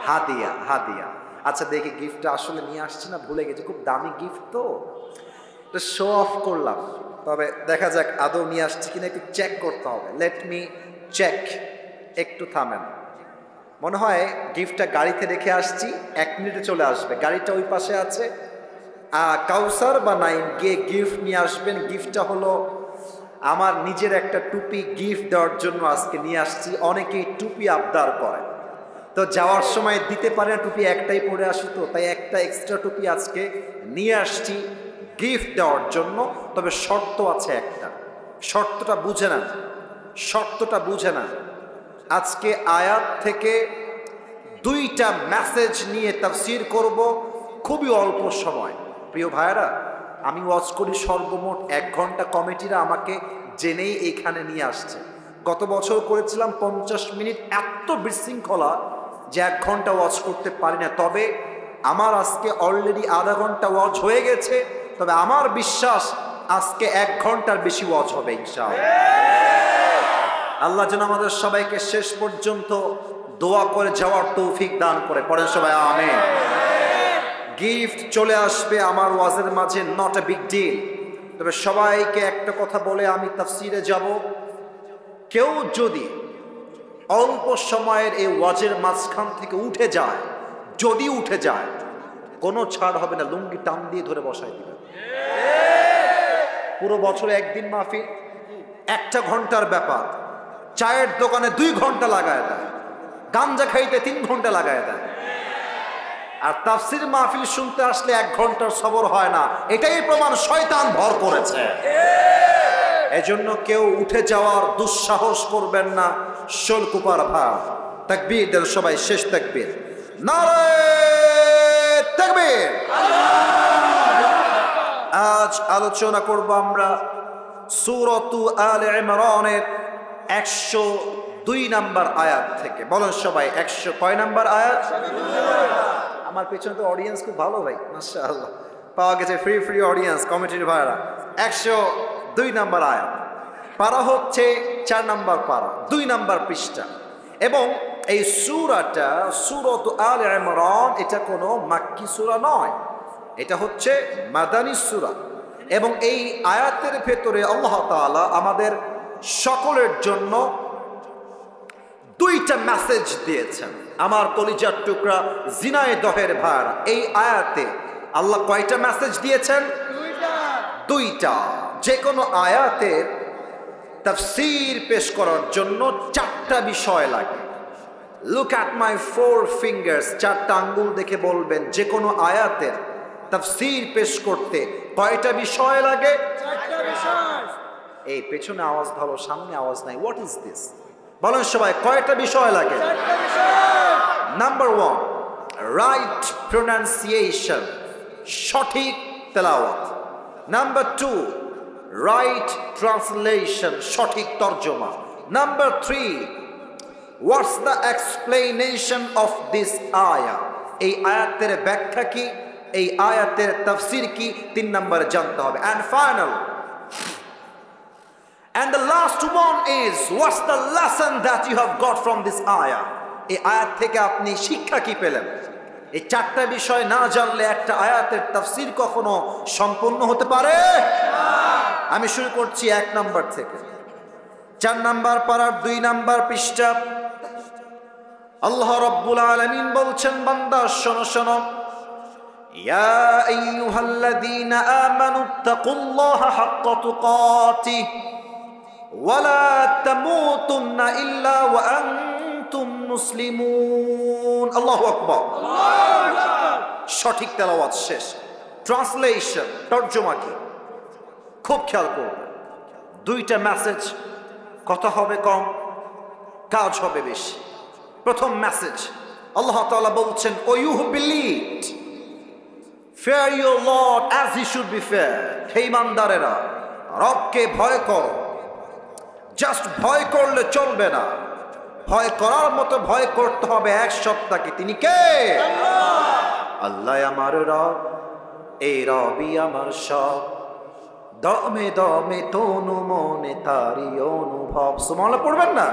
হাদিয়া, হাদিয়া। আচ্ছা দেখি গিফটটা আসলে নিয়ে আসছি না, ভুলে গেছি। খুব দামি গিফট তো শো অফ করলাম, তবে দেখা যাক আদৌ নিয়ে আসছি কিনা একটু চেক করতে হবে। লেট মি চেক, একটু থামেন, মনে হয় গিফটটা গাড়িতে রেখে আসছি, 1 মিনিটে চলে আসবে, গাড়িটা ওই পাশে আছে, কাউসার বা নাইম গিয়ে গিফট নিয়ে আসবেন। গিফটটা হলো আমার নিজের একটা টুপি গিফট দেওয়ার জন্য আজকে নিয়ে আসছি। অনেকেই টুপি আবদার করে, তো যাওয়ার সময় দিতে পারে না, টুপি একটাই পরে আসি, তো তাই একটা এক্সট্রা টুপি আজকে নিয়ে আসছি গিফট দেওয়ার জন্য। তবে শর্ত আছে একটা, শর্তটা বুঝে না, শর্তটা বুঝে না। আজকে আয়াত থেকে 2টা মেসেজ নিয়ে তাফসীর করব, খুবই অল্প সময়। প্রিয় ভাইরা, আমি ওয়াচ করি সর্বমোট 1 ঘন্টা, কমিটিরা আমাকে জেনেই এখানে নিয়ে আসছে। গত বছর করেছিলাম 50 মিনিট, এত বিশৃঙ্খলা যে 1 ঘন্টা ওয়াচ করতে পারি না। তবে আমার আজকে অলরেডি আধা ঘন্টা ওয়াচ হয়ে গেছে, তবে আমার বিশ্বাস আজকে 1 ঘন্টার বেশি ওয়াচ হবে ইনশাআল্লাহ। আল্লাহ যেন আমাদের সবাইকে শেষ পর্যন্ত দোয়া করে যাওয়ার তৌফিক দান করে, পড়েন সবাই আমিন। গিফট চলে আসবে আমার ওয়াজের মাঝে, নট এ বিগ ডিল। তবে সবাইকে একটা কথা বলে আমি তাফসিরে যাব, কেউ যদি অল্প সময়ের এই ওয়াজের মাঝখান থেকে উঠে যায়, যদি উঠে যায়, কোনো ছাড় হবে না, লুঙ্গি টান দিয়ে ধরে বসায় দিবে। পুরো বছরে 1 দিন মাহফিল, 1 ঘন্টার ব্যাপার, চায়ের দোকানে 2 ঘন্টা লাগায় দেয়, গাঞ্জা খাইতে 3 ঘন্টা লাগায় দেয়, আর তাফসির মাহফিল শুনতে আসলে 1 ঘন্টার সবর হয় না। এটাই প্রমাণ শয়তান ভর করেছে। এজন্য কেউ উঠে যাওয়ার দুঃসাহস করবেন না, শোলকুপার ভাব। তাকবীর দেন সবাই, শেষ তাকবীর, নারে তাকবীর। আজ আলোচনা করব আমরা সূরাতু আলে ইমরানের 102 নম্বর আয়াত থেকে। বলেন সবাই 100 কয় নম্বর আয়াত? আমার পেছনে তো অডিয়েন্স খুব ভালো ভাই, মাশাআল্লাহ, পাওয়া গেছে ফ্রি অডিয়েন্স, কমিটির ভাইরা। 102 নম্বর আয়াত, পারা হচ্ছে 4 নম্বর পারা, 2 নম্বর পৃষ্ঠা। এবং এই সূরাটা সূরাতু আলে ইমরান, এটা কোনো মাক্কি সূরা নয়, এটা হচ্ছে মাদানী সূরা। এবং এই আয়াতের ভেতরে আল্লাহ তাআলা আমাদের সকলের জন্য 2টা মেসেজ দিয়েছেন। আমার কলিজার টুকরা জিনায়েদহের ভাইরা, এই আয়াতে আল্লাহ কয়টা মেসেজ দিয়েছেন? 2টা। যে কোনো আয়াতের তাফসীর পেশ করার জন্য 4টা বিষয় লাগে। লুক অ্যাট মাই 4 ফিঙ্গার্স, 4টা আঙ্গুল দেখে বলবেন যে কোনো আয়াতের তাফসীর পেশ করতে কয়টা বিষয় লাগে? 4টা বিষয়। এই পেছনে আওয়াজ ভালো, সামনে আওয়াজ নাই, হোয়াট ইজ দিস? বলেন সবাই, কয়টা বিষয় লাগে? 4টা বিষয়। নাম্বার 1, রাইট প্রোনাউন্সিয়েশন, সঠিক তেলাওয়াত। নাম্বার 2, রাইট ট্রান্সলেশন, সঠিক তর্জমা। Number 3, what's the explanation of this আয়া, এই আয়াতের ব্যাখ্যা কি, এই আয়াতের তাফসীর কি, 3 নম্বরে জানতে হবে। And final, and the last one is what's the lesson that you have got from this ayah, এই আয়াত থেকে আপনি শিক্ষা কি পেলেন? এই 4টা বিষয় না জানলে একটা আয়াতের তাফসীর কখনো সম্পূর্ণ হতে পারে না। আমি শুরু করছি 1 নাম্বার থেকে। 4 নাম্বার পারার 2 নাম্বার পৃষ্ঠা। আল্লাহ রাব্বুল আলামিন বলছেন, বান্দা শোনো শোনো, ইয়া আইয়ুহাল্লাযীনা আমানুত্তাকুল্লাহা হাক্কা তুকাতিহি ওয়ালা তামুতুন্না ইল্লা ওয়া আনতুম মুসলিমুন। আল্লাহু আকবার, আল্লাহু আকবার। সঠিক তেলাওয়াত শেষ। ট্রান্সলেশন, তরজমা কি? খুব খেয়াল করবেন। 2টা মেসেজ, কথা হবে কম, কাজ হবে বেশি। প্রথম মেসেজ, আল্লাহ তাআলা বলছেন, O you who believed, fear your Lord as he should be feared। হে ইমানদারেরা, রবকে ভয় করো। জাস্ট ভয় করলে চলবে না, ভয় করার মতো ভয় করতে হবে এক সত্তাকে। তিনি কে? আল্লাহ আমার রব, এই রবই আমার সব, দমে দমে তনু মনে তারি অনুভব। সুবহানাল্লাহ পড়বেন না?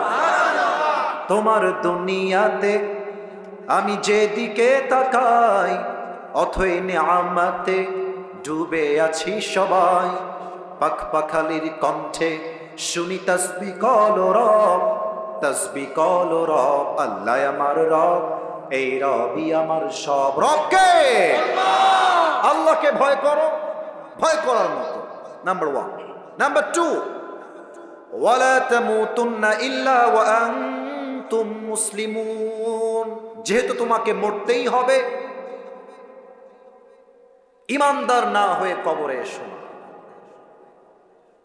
তোমার দুনিয়াতে আমি যেদিকে তাকাই, অথই নিয়ামতে ডুবে আছি সবাই। পাখ পাখালির কণ্ঠে শুনি তাসবিহ কল রব, তাসবিহ করো রব, আল্লাহ আমার রব, এই রবই আমার সব। রবকে, আল্লাহকে ভয় করো, ভয় করার মতো। নাম্বার 1। নাম্বার 2, ওয়ালা তামুতুন্না ইল্লা ওয়া আনতুম মুসলিমুন। যেহেতু তোমাকে মরতেই হবে, ইমানদার না হয়ে কবরে এসো না,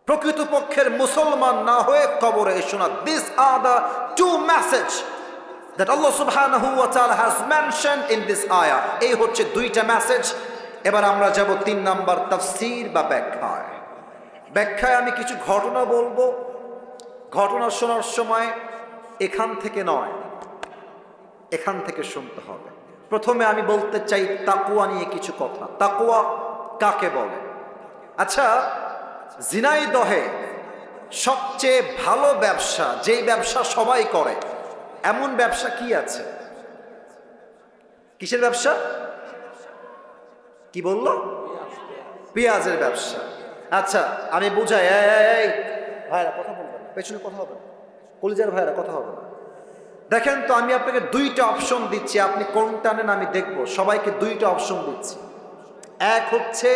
প্রকৃতপক্ষের মুসলমান না হয়ে কবরে এসো না। These are the 2 message that Allah subhanahu wa ta'ala has mentioned in this ayah. এই হচ্ছে 2টা মেসেজ। এবার আমরা যাব 3 নাম্বার তাফসীর বা ব্যাখ্যায়। ব্যাখ্যায় আমি কিছু ঘটনা বলবো। ঘটনা শোনার সময় এখান থেকে নয়, এখান থেকে শুনতে হবে। প্রথমে আমি বলতে চাই তাকওয়া নিয়ে কিছু কথা। তাকওয়া কাকে বলে? আচ্ছা, ঝিনাইদহে সবচেয়ে ভালো ব্যবসা, যেই ব্যবসা সবাই করে, এমন ব্যবসা কি আছে? কিসের ব্যবসা? কি বললো? পেঁয়াজের ব্যবসা। আচ্ছা, আমি বুঝাই। এই ভাইরা কথা বলবেন, পেছনে কথা হবে না, কলিজার ভাইরা কথা হবে না। দেখেন তো, আমি আপনাকে 2টা অপশন দিচ্ছি, আপনি কোনটা নেন আমি দেখব। সবাইকে 2টা অপশন দিচ্ছি। এক হচ্ছে,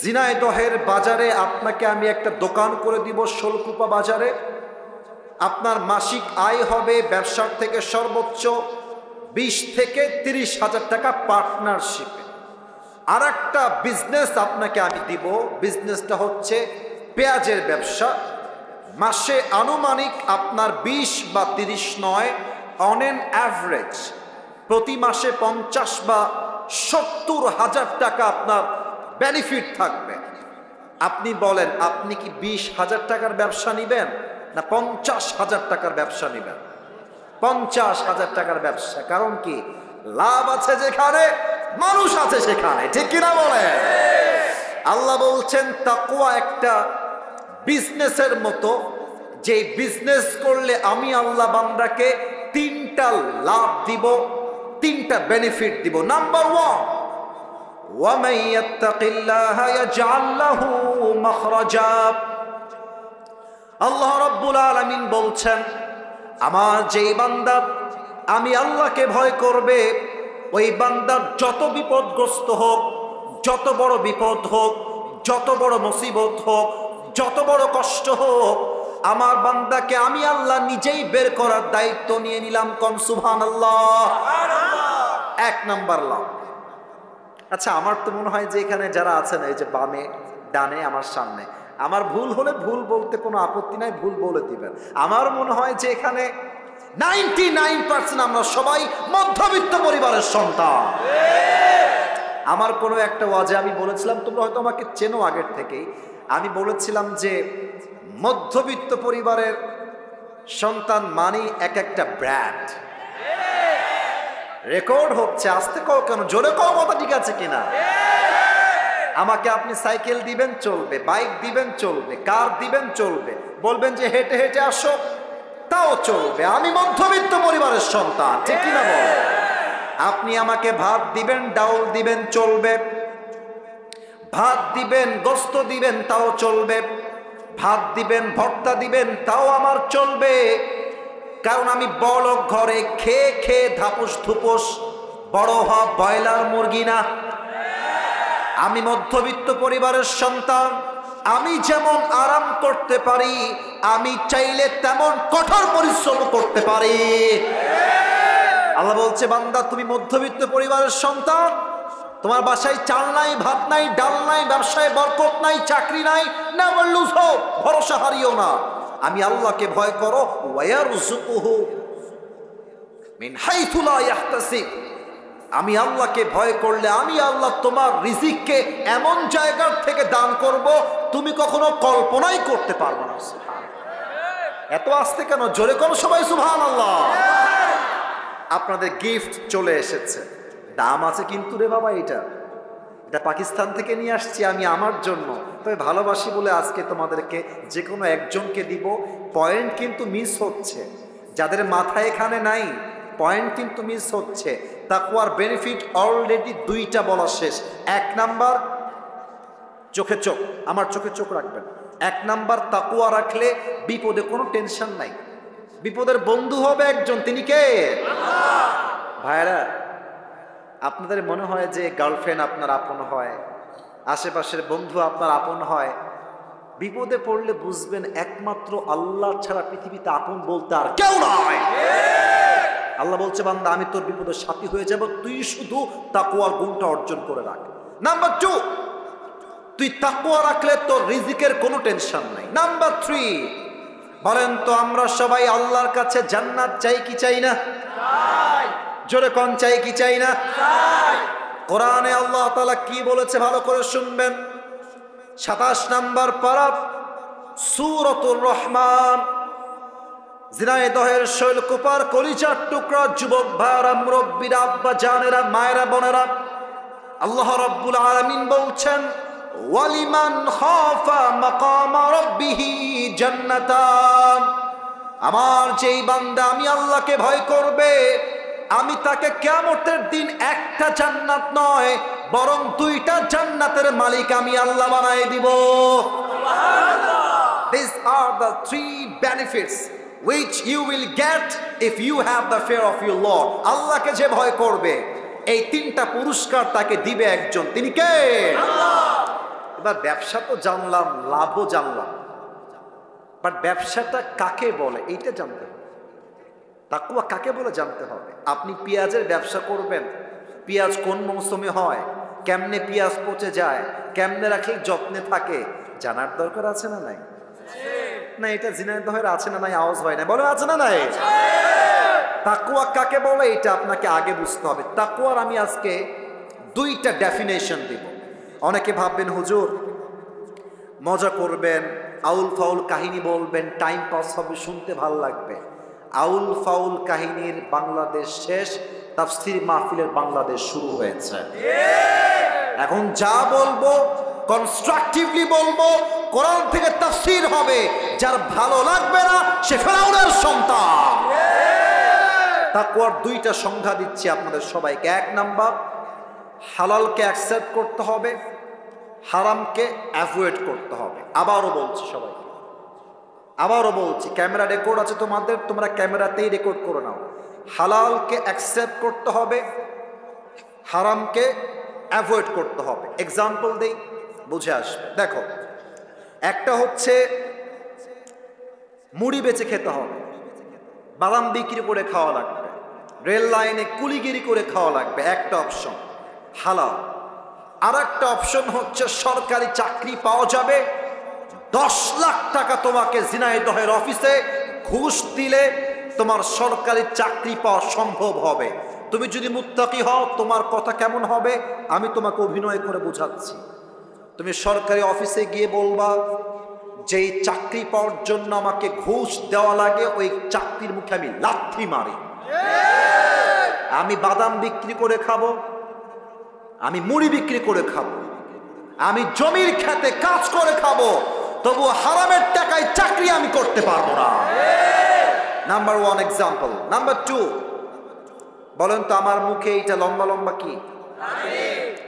ঝিনাইদহের বাজারে আপনাকে আমি একটা দোকান করে দিব শোলকুপা বাজারে। আপনার মাসিক আয় হবে ব্যবসার থেকে সর্বোচ্চ 20 থেকে 30 হাজার টাকা পার্টনারশিপে। আর একটা বিজনেস আপনাকে আমি দিব, বিজনেসটা হচ্ছে পেঁয়াজের ব্যবসা। মাসে আনুমানিক আপনার 20 বা 30 নয়, অন এন অ্যাভারেজ প্রতি মাসে 50 বা 70 হাজার টাকা আপনার বেনিফিট থাকবে। আপনি বলেন, আপনি কি 20 হাজার টাকার ব্যবসা নেবেন না 50 হাজার টাকার ব্যবসা নেবেন? 50 হাজার টাকার ব্যবসা। কারণ কি? লাভ আছে যেখানে, মানুষ আছে সেখানে, ঠিক কিনা বলেন? আল্লাহ বলছেন তাকওয়া একটা বিজনেসের মতো, যে বিজনেস করলে আমি আল্লাহ বান্দাকে 3টা লাভ দিব, 3টা বেনিফিট দিব। নাম্বার 1, وَمَن يَتَّقِ اللَّهَ يَجْعَل لَّهُ مَخْرَجًا। আল্লাহ রাব্বুল আলামিন বলছেন, আমার যেই বান্দা আমি আল্লাহকে ভয় করবে, ওই বান্দার যত বিপদগ্রস্ত হোক, যত বড় বিপদ হোক, যত বড় মুসিবত হোক, যত বড় কষ্ট হোক, আমার বান্দাকে আমি আল্লাহ নিজেই বের করার দায়িত্ব নিয়ে নিলাম। কোন সুবহানাল্লাহ। 1 নাম্বার লাভ। আচ্ছা, আমার তো মনে হয় যে এখানে যারা আছেন, এই যে বামে ডানে আমার সামনে, আমার ভুল হলে ভুল বলতে কোনো আপত্তি নাই, ভুল বলে দিবেন। আমার মনে হয় যে এখানে 99% আমরা সবাই মধ্যবিত্ত পরিবারের সন্তান। আমার কোনো একটা ওয়াজে আমি বলেছিলাম, তোমরা হয়তো আমাকে চেনো আগের থেকেই, আমি বলেছিলাম যে মধ্যবিত্ত পরিবারের সন্তান মানে এক একটা ব্র্যান্ড। রেকর্ড হচ্ছে, আসতে কও কেন, জোরে কও কথা, ঠিক আছে কিনা? আমাকে আপনি সাইকেল দিবেন চলবে, বাইক দিবেন চলবে, কার দিবেন চলবে, বলবেন যে হেঁটে হেঁটে আসো তাও চলবে। আমি মধ্যবিত্ত পরিবারের সন্তান, ঠিক কিনা বল? আপনি আমাকে ভাত দিবেন, ডাউল দিবেন চলবে, ভাত দিবেন, গোস্ত দিবেন তাও চলবে, ভাত দিবেন, ভর্তা দিবেন তাও আমার চলবে। কারণ আমি বড় ঘরে খেয়ে খেয়ে ধাপুস ধুপুস বড় হওয়া ব্রয়লার মুরগি না। আমি মধ্যবিত্ত পরিবারের সন্তান। আমি যেমন আরাম করতে পারি, আমি চাইলে তেমন কঠোর পরিশ্রম করতে পারি। আল্লাহ বলছে, বান্দা তুমি মধ্যবিত্ত পরিবারের সন্তান, তোমার বাসায় চাল নাই, ভাত নাই, ডাল নাই, ব্যবসায় বরকত নাই, চাকরি নাই, নেভার লুজ হোপ, ভরসা হারিও না। আমি আল্লাহকে ভয় করো, ওয়ারযুকুহু মিন হাইথু লা ইয়াহতাসিব। আমি আল্লাহকে ভয় করলে আমি আল্লাহ তোমার রিজিককে এমন জায়গার থেকে দান করব তুমি কখনো কল্পনাই করতে পারবে না। এত আস্তে কেন? জোরে করো সবাই সুবহানাল্লাহ। আপনাদের গিফট চলে এসেছে, দাম আছে কিন্তু রে বাবা, এটা পাকিস্তান থেকে নিয়ে আসছি আমি আমার জন্য, তবে ভালোবাসি বলে আজকে তোমাদেরকে যে কোনো একজনকে দিব। পয়েন্ট কিন্তু মিস হচ্ছে, যাদের মাথায় এখানে নাই পয়েন্ট কিন্তু মিস হচ্ছে। তাকওয়ার বেনিফিট অলরেডি 2টা বলা শেষ। 1 নাম্বার, চোখে চোখ, আমার চোখে চোখ রাখবেন। 1 নাম্বার, তাকওয়া রাখলে বিপদে কোনো টেনশন নাই, বিপদের বন্ধু হবে একজন, তিনি কে? ভাইরা, আপনাদের মনে হয় যে গার্লফ্রেন্ড আপনার আপন হয়, আশেপাশের বন্ধু আপনার আপন হয়, বিপদে পড়লে বুঝবেন একমাত্র আল্লাহ ছাড়া পৃথিবীতে আপন বলতে আর কেউ নয়। আল্লাহ বলছে, বান্দা আমি তোর বিপদের সাথী হয়ে যাব, তুই শুধু তাকওয়ার গুণটা অর্জন করে রাখ। নাম্বার 2, তুই তাকওয়া রাখলে তোর রিজিকের কোনো টেনশন নাই। নাম্বার 3, বলেন তো আমরা সবাই আল্লাহর কাছে জান্নাত চাই কি চাই না? চাই। জোরে কোন চাই কি চাই না? চাই। কোরআনে আল্লাহ তাআলা কি বলেছে ভালো করে শুনবেন। 27 নম্বর পারা সূরাতুর রহমান। জিনাইদহের শৈলকুপার কলিজার টুকরা যুবক ভাইরা, মুরব্বীরা, আব্বা জানেরা, মায়েরা, বোনেরা, আল্লাহ রাব্বুল আলামিন বলছেন, ওয়ালিমান খাফা মাকামা রাব্বিহি জান্নাতান। আমার যেই বান্দা আমি আল্লাহকে ভয় করবে, আমি তাকে কিয়ামতের দিন একটা জান্নাত নয় বরং 2টা জান্নাতের মালিক আমি আল্লাহ বানায় দিব। সুবহানাল্লাহ। These are the 3 benefits which you will get if you have the fear of your Lord. আল্লাহকে যে ভয় করবে, এই 3টা পুরস্কার তাকে দিবে একজন, তিনি কে? আল্লাহ। এবার ব্যবসা তো জানলাম, লাভও জানলাম, বাট ব্যবসাটা কাকে বলে এইটা জানতে হবে। তাকওয়া কাকে বলে জানতে হবে। আপনি পেঁয়াজের ব্যবসা করবেন, পেঁয়াজ কোন মৌসুমে হয়, কেমনে পেঁয়াজ পচে যায়, কেমনে রাখলে যত্নে থাকে, জানার দরকার আছে না নাই? না, এটা জিনাইদহের আছে না নাই আওয়াজ হয় না, বলে আছে না নাই? তাকওয়া কাকে বলে এটা আপনাকে আগে বুঝতে হবে। তাকওয়ার আমি আজকে 2টা ডেফিনেশন দিব। অনেকে ভাববেন হুজুর মজা করবেন, আউল ফাউল কাহিনী বলবেন, টাইম পাস হবে, শুনতে ভালো লাগবে। আউল ফাউল কাহিনীর বাংলাদেশ শেষ, তাফসীর মাহফিলের বাংলাদেশ শুরু হয়েছে। এখন যা বলবো কনস্ট্রাকটিভলি বলবো, কোরআন থেকে তাফসীর হবে, যার ভালো লাগবে না সে ফেরাউনের সন্তান। তাকওয়ার 2টা সংজ্ঞা দিচ্ছি আপনাদের সবাইকে। 1 নাম্বার, হালালকে অ্যাকসেপ্ট করতে হবে, হারামকে অ্যাভয়েড করতে হবে। আবারও বলছি সবাইকে, আবারও বলছি, ক্যামেরা রেকর্ড আছে তোমাদের, তোমরা ক্যামেরাতেই রেকর্ড করে নাও। হালালকে অ্যাকসেপ্ট করতে হবে, হারামকে অ্যাভয়েড করতে হবে। এক্সাম্পল দেই, বুঝে আসবে। দেখো, একটা হচ্ছে মুড়ি বেচে খেতে হবে, বাদাম বিক্রি করে খাওয়া লাগবে, রেল লাইনে কুলিগিরি করে খাওয়া লাগবে, একটা অপশন হালাল। আর একটা অপশন হচ্ছে সরকারি চাকরি পাওয়া যাবে, 10 লাখ টাকা তোমাকে ঝিনাইদহের অফিসে ঘুষ দিলে তোমার সরকারি চাকরি পাওয়া সম্ভব হবে। তুমি যদি মুত্তাকি হও তোমার কথা কেমন হবে আমি তোমাকে অভিনয় করে বোঝাচ্ছি। তুমি সরকারি অফিসে গিয়ে বলবা, যেই চাকরি পাওয়ার জন্য আমাকে ঘুষ দেওয়া লাগে ওই চাকরির মুখে আমি লাথি মারি, আমি বাদাম বিক্রি করে খাবো, আমি মুড়ি বিক্রি করে খাবো, আমি জমির খেতে কাজ করে খাবো, তবু হারামের টাকায় চাকরি আমি করতে পারবো না। Number 1 example. নাম্বার 2, বলেন তো আমার মুখে এইটা লম্বা লম্বা কি?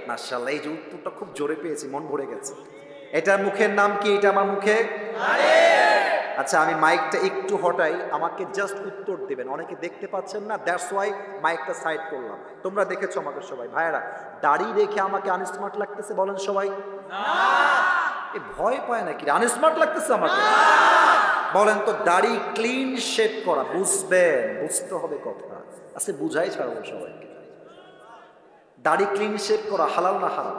মাশাআল্লাহ, এই যে উত্তরটা খুব জোরে পেয়েছি, মন ভরে গেছে। এটার মুখের নাম কি? এটা আমার মুখে। আচ্ছা, আমি মাইকটা একটু হটাই, আমাকে জাস্ট উত্তর দিবেন। অনেকে দেখতে পাচ্ছেন না, দ্যাটস ওয়াই মাইকটা সাইড করলাম। তোমরা দেখেছো আমাকে সবাই। ভাইয়েরা, দাড়ি রেখে আমাকে আনস্মার্ট লাগতেছে বলেন সবাই? এ ভয় পায় নাকি? আনস্মার্ট লাগতেছে আমাকে? বলেন তো, দাড়ি ক্লিন শেভ করা, বুঝবেন, বুঝতে হবে কথা আচ্ছা, বুঝাই ছাড়বো সবাইকে। দাড়ি ক্লিন শেভ করা হালাল না হারাম?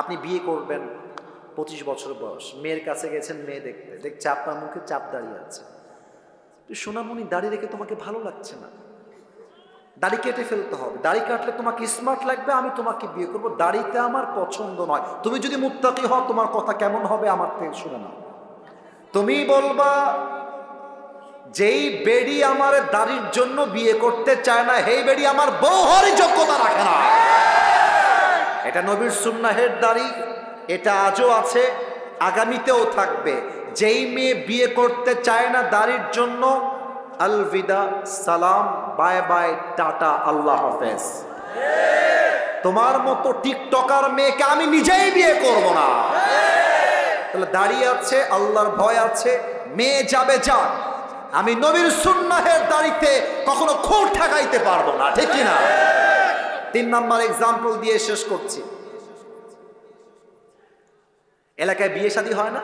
আপনি বিয়ে করবেন, 25 বছর বয়স, মেয়ের কাছে গেছেন, মেয়ে দেখছে আপনার মুখে চাপ দাঁড়িয়ে আছে, সোনামণি দাড়ি রেখে তোমাকে ভালো লাগছে না, দাড়ি কেটে ফেলতে হবে, দাড়ি কাটলে তোমাকে স্মার্ট লাগবে, আমি তোমাকে বিয়ে করবো, দাড়িতে আমার পছন্দ নয়। তুমি যদি মুত্তাকি হও তোমার কথা কেমন হবে আমার থেকে শুনে নাও। তুমি বলবা, যেই বেডি আমার দাড়ির জন্য বিয়ে করতে চায় না, সেই বেডি আমার বউ হওয়ার যোগ্যতা রাখে না। এটা নবীর সুন্নাহের দাড়ি, এটা আজও আছে, আগামীতেও থাকবে। যেই মেয়ে বিয়ে করতে চায় না দাড়ির জন্য, আলবিদা, সালাম, বাই বাই, টাটা, আল্লাহ হাফেজ। তোমার মতো টিকটকার মেয়েকে আমি নিজেই বিয়ে করব না। তাহলে দাড়ি আছে, আল্লাহর ভয় আছে, মেয়ে যাবে যাক, আমি নবীর সুন্নাহের দাড়িতে কখনো খুঁট ঠেকাইতে পারবো না, ঠিক কিনা? 3 নাম্বার এক্সাম্পল দিয়ে শেষ করছি। এলাকায় বিয়ে শাদী হয় না?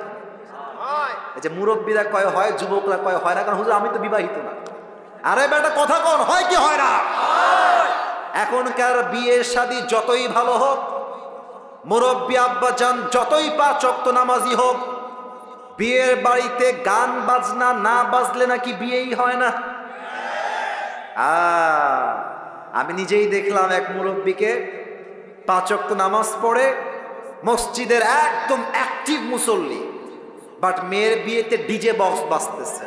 এই যে মুরব্বীরা কয় হয়, যুবকরা কয় হয় না, কারণ হুজুর আমি তো বিবাহিত না। আরে বেটা কথা কোন, হয় কি হয় না? এখনকার বিয়ে শাদী যতই ভালো হোক, মুরব্বী আব্বাজান যতই 5 ওয়াক্ত নামাজি হোক, বিয়ের বাড়িতে গান বাজনা না বাজলে নাকি বিয়েই হয় না। আমি নিজেই দেখলাম এক মুরব্বীকে 5 ওয়াক্ত নামাজ পড়ে, মসজিদের একদম অ্যাক্টিভ মুসল্লি, বাট মেয়ের বিয়েতে ডিজে বক্স বাজতেছে।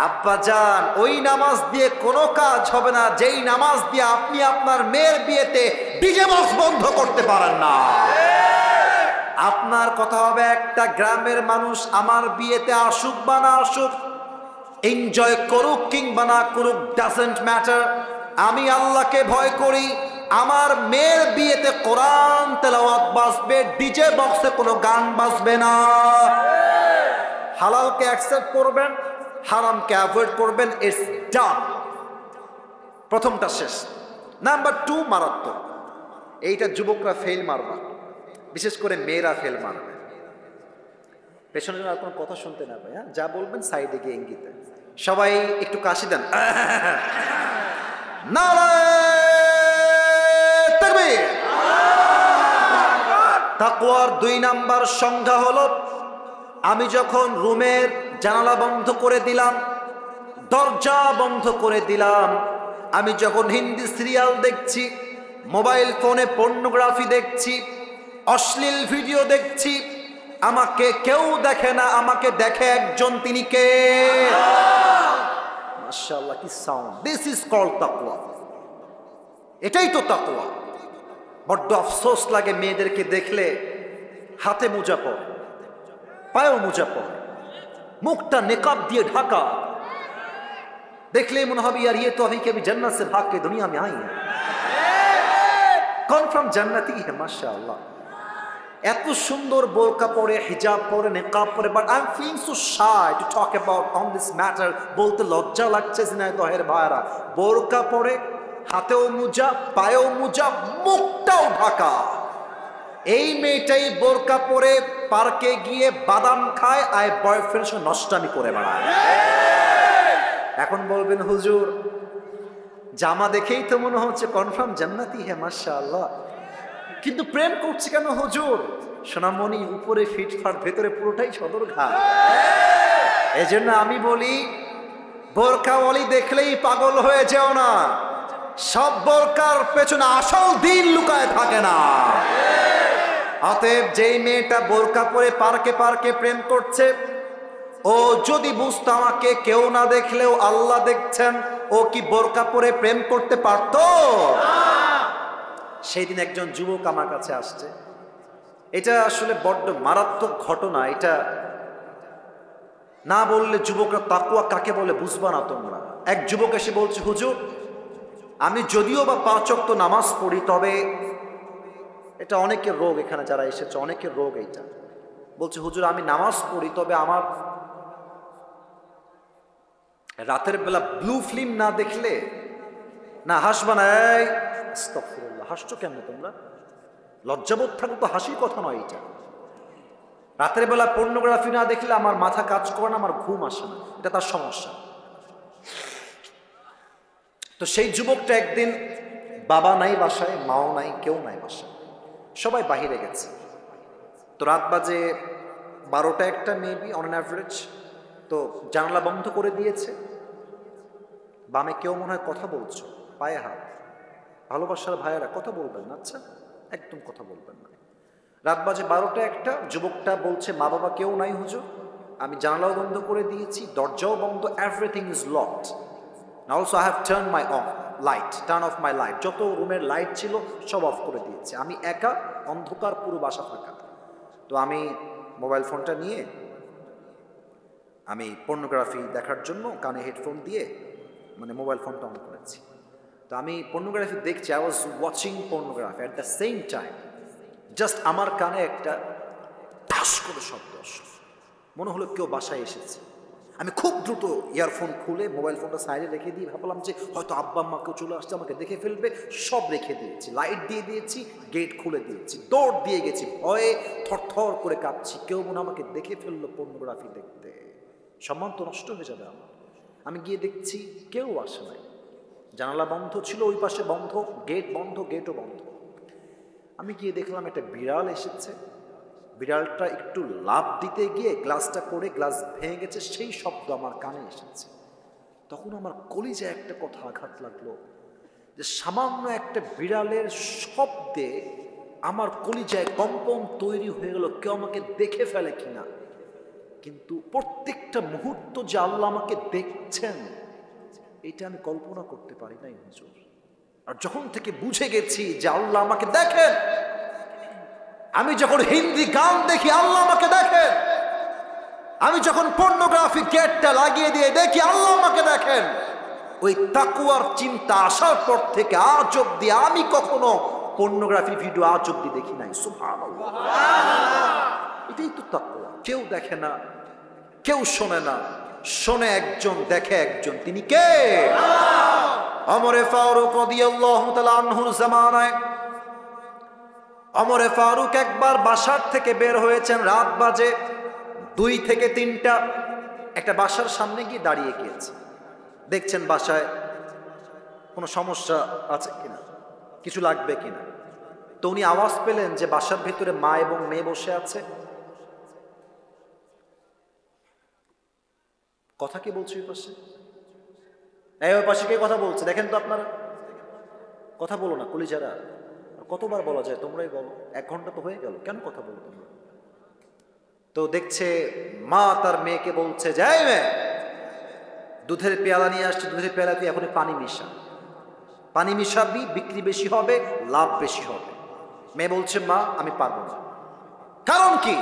আব্বাজান, ওই নামাজ দিয়ে কোনো কাজ হবে না যেই নামাজ দিয়ে আপনি আপনার মেয়ের বিয়েতে ডিজে বক্স বন্ধ করতে পারেন না। আপনার কথা হবে একটা গ্রামের মানুষ আমার বিয়েতে আসুক বা না আসুক, এনজয় করুক কিংবা না করুক, ডাজন্ট ম্যাটার। আমি আল্লাহকে ভয় করি, আমার মেয়ের বিয়েতে কোরআন তেলাওয়াত বাজবে, ডিজে বক্সে কোনো গান বাজবে না। হালালকে অ্যাকসেপ্ট করবেন, হারামকে অ্যাভয়েড করবেন, ইটস ডান। প্রথমটা শেষ। নাম্বার 2 মারাত্মক, এইটা যুবকরা ফেল মারবা, বিশেষ করে মেয়েরা ফেল মারবে। পেছনে আর কোনো কথা শুনতে না পাই, হ্যাঁ, যা বলবেন সাইডে গিয়ে ইঙ্গিতে। সবাই একটু কাশি দেন। তাকওয়ার 2 নাম্বার সংজ্ঞা হলো, আমি যখন রুমের জানালা বন্ধ করে দিলাম, দরজা বন্ধ করে দিলাম, আমি যখন হিন্দি সিরিয়াল দেখছি, মোবাইল ফোনে পর্নোগ্রাফি দেখছি, অশ্লীল ভিডিও দেখছি, আমাকে কেউ দেখে না, আমাকে দেখে একজন, তিনি কে? মাশাআল্লাহ, কি সাউন্ড! দিস ইজ কল্ড তাকওয়া। এটাই তো তাকওয়া। বড্ড আফসোস লাগে মেয়েদেরকে দেখলে হাতে মোজা পরে, পায়েও মোজা পরে, মুখটা নেকাব দিয়ে ঢাকা, দেখলে মনে হবে यार ये तो अभी कभी जन्नत से भाग के दुनिया में आई है, कन्फर्म जन्नती है माशाअल्लाह। এত সুন্দর বোরকা পরে, হিজাব পরে, নেকাব পরে, but I am feeling so shy to talk about on this matter. বলতে লজ্জা লাগছে ঝিনাইদহের ভাইরা, বোরকা পরে, হাতেও মোজা, পায়েও মোজা, মুখটাও ঢাকা। এই মেয়েটাই বোরকা পরে পার্কে গিয়ে বাদাম খায়, আর বয়ফ্রেন্ড সঙ্গে নষ্টামি করে বেড়ায়। এখন বলবেন হুজুর জামা দেখেই তো মনে হচ্ছে কনফার্ম জান্নাতি হে মাশাআল্লাহ, কিন্তু প্রেম করছে কেন হুজুর? সোনামণি, উপরে ফিটফাট, ভেতরে পুরোটাই সদরঘাট। এজন্য আমি বলি, বোরকাওয়ালি দেখলেই পাগল হয়ে যেও না। সব বোরকার পেছনে আসল দিন লুকায় থাকে না। অতএব যেই মেয়েটা বোরকা পরে পার্কে পার্কে প্রেম করছে, ও যদি বুঝতো আমাকে কেউ না দেখলেও আল্লাহ দেখছেন, ও কি বোরকা পরে প্রেম করতে পারত? সেই দিন একজন যুবক আমার কাছে আসছে। এটা আসলে বড্ড মারাত্মক ঘটনা। এটা না বললে যুবকরা তাকওয়া কাকে বলে বুঝবা না তোমরা। এক যুবক এসে বলছে, হুজুর আমি যদিও বা 5 ওয়াক্ত নামাজ পড়ি, তবে এটা অনেকের রোগ, এখানে যারা এসেছে অনেকের রোগ এইটা। বলছে হুজুর আমি নামাজ পড়ি, তবে আমার রাতের বেলা ব্লু ফিল্ম না দেখলে না হাসবা না। আস্তাগফিরুল্লাহ, হাসছো কেন তোমরা? লজ্জাবোধ থাকলে তো হাসির কথা নয় এটা। রাতের বেলা পর্নোগ্রাফি না দেখলে আমার মাথা কাজ করে না, আমার ঘুম আসে না, এটা তার সমস্যা। তো সেই যুবকটা একদিন, বাবা নাই বাসায়, মাও নাই, কেউ নাই বাসায়, সবাই বাহিরে গেছে। তো রাত বাজে 12টা-1টা মেবি অন অ্যান অ্যাভারেজ। তো জানলা বন্ধ করে দিয়েছে। বামে কেউ মনে হয় কথা বলছো, পায়ে হাত। ভালোবাসার ভাইয়েরা কথা বলবেন না, আচ্ছা একদম কথা বলবেন না। রাত বাজে 12টা-1টা, যুবকটা বলছে মা বাবা কেউ নাই হুজুর, আমি জানলাও বন্ধ করে দিয়েছি, দরজাও বন্ধ, everything is locked. Also I have turn of my light, যত রুমের লাইট ছিল সব অফ করে দিয়েছি, আমি একা, অন্ধকার, পুরো বাসা ফাঁকা। তো আমি মোবাইল ফোনটা নিয়ে আমি পর্নোগ্রাফি দেখার জন্য কানে হেডফোন দিয়ে মানে মোবাইল ফোনটা অন করেছি। তো আমি পর্নোগ্রাফি দেখছি, I was watching pornography at the same time. Just আমার কানে একটা ঠাস করে শব্দ আসলো, মনে হলো কেউ বাসায় এসেছে। আমি খুব দ্রুত ইয়ারফোন খুলে মোবাইল ফোনটা সাইডে রেখে দিয়ে ভাবলাম যে হয়তো আব্বা আম্মাকেও চলে আসছে, আমাকে দেখে ফেলবে, সব রেখে দিয়েছি, লাইট দিয়ে দিয়েছি, গেট খুলে দিয়েছি, দৌড় দিয়ে গেছি, ভয়ে থরথর করে কাঁপছি, কেউ মনে আমাকে দেখে ফেললো পর্নোগ্রাফি দেখতে, সম্মান তো নষ্ট হয়ে যাবে আমার। আমি গিয়ে দেখছি কেউ আসে নাই, জানালা বন্ধ ছিল, ওই পাশে বন্ধ, গেট বন্ধ, গেটও বন্ধ। আমি গিয়ে দেখলাম একটা বিড়াল এসেছে, বিড়ালটা একটু লাফ দিতে গিয়ে গ্লাসটা করে গ্লাস ভেঙে গেছে, সেই শব্দ আমার কানে এসেছে। তখন আমার কলিজায় একটা কথা আঘাত লাগলো যে সামান্য একটা বিড়ালের শব্দে আমার কলিজায় কম্পন তৈরি হয়ে গেল, কেউ আমাকে দেখে ফেলে কিনা। কিন্তু প্রত্যেকটা মুহূর্ত যে আল্লাহ আমাকে দেখছেন এটা আমি কল্পনা করতে পারি নাই হুজুর। আর যখন থেকে বুঝে গেছি যে আল্লাহ আমাকে দেখেন, আমি যখন হিন্দি গান দেখি আল্লাহ আমাকে দেখেন, আমি যখন পর্নোগ্রাফি গেটটা লাগিয়ে দিয়ে দেখি আল্লাহ আমাকে দেখেন, ওই তাকওয়ার চিন্তা আসার পর থেকে আজ অব্দি আমি কখনো পর্নোগ্রাফি ভিডিও আজ অব্দি দেখি নাই। সুবহানাল্লাহ, এটাই তো তাকওয়া। কেউ দেখে না, কেউ শোনে না, শোনে একজন, দেখে একজন, তিনি কে? ওমর ফারুক রাদিয়াল্লাহু তাআলা আনহুর জামানায় ওমর ফারুক একবার বাসার থেকে বের হয়েছেন, রাত বাজে 2 থেকে 3টা, একটা বাসার সামনে গিয়ে দাঁড়িয়ে গিয়েছে, দেখছেন বাসায় কোনো সমস্যা আছে কিনা, কিছু লাগবে কিনা। তো উনি আওয়াজ পেলেন যে বাসার ভিতরে মা এবং মেয়ে বসে আছে। কথা কি বলছে ওই পাশে? ওই পাশে কে কথা বলছে দেখেন তো আপনারা, কথা বলো না কলিজারা, কতবার বলা যায়, তোমরাই বলো, 1 ঘন্টা তো হয়ে গেল, কেন কথা বলো তোমরা? তো দেখছে মা তার মেয়েকে বলছে, যাই মেয়ে, দুধের পেয়ালা নিয়ে আসছে, দুধের পেয়ালা তুই এখন পানি মিশা, পানি মিশাবি, বিক্রি বেশি হবে, লাভ বেশি হবে। মেয়ে বলছে মা আমি পারবো না। কারণ কি?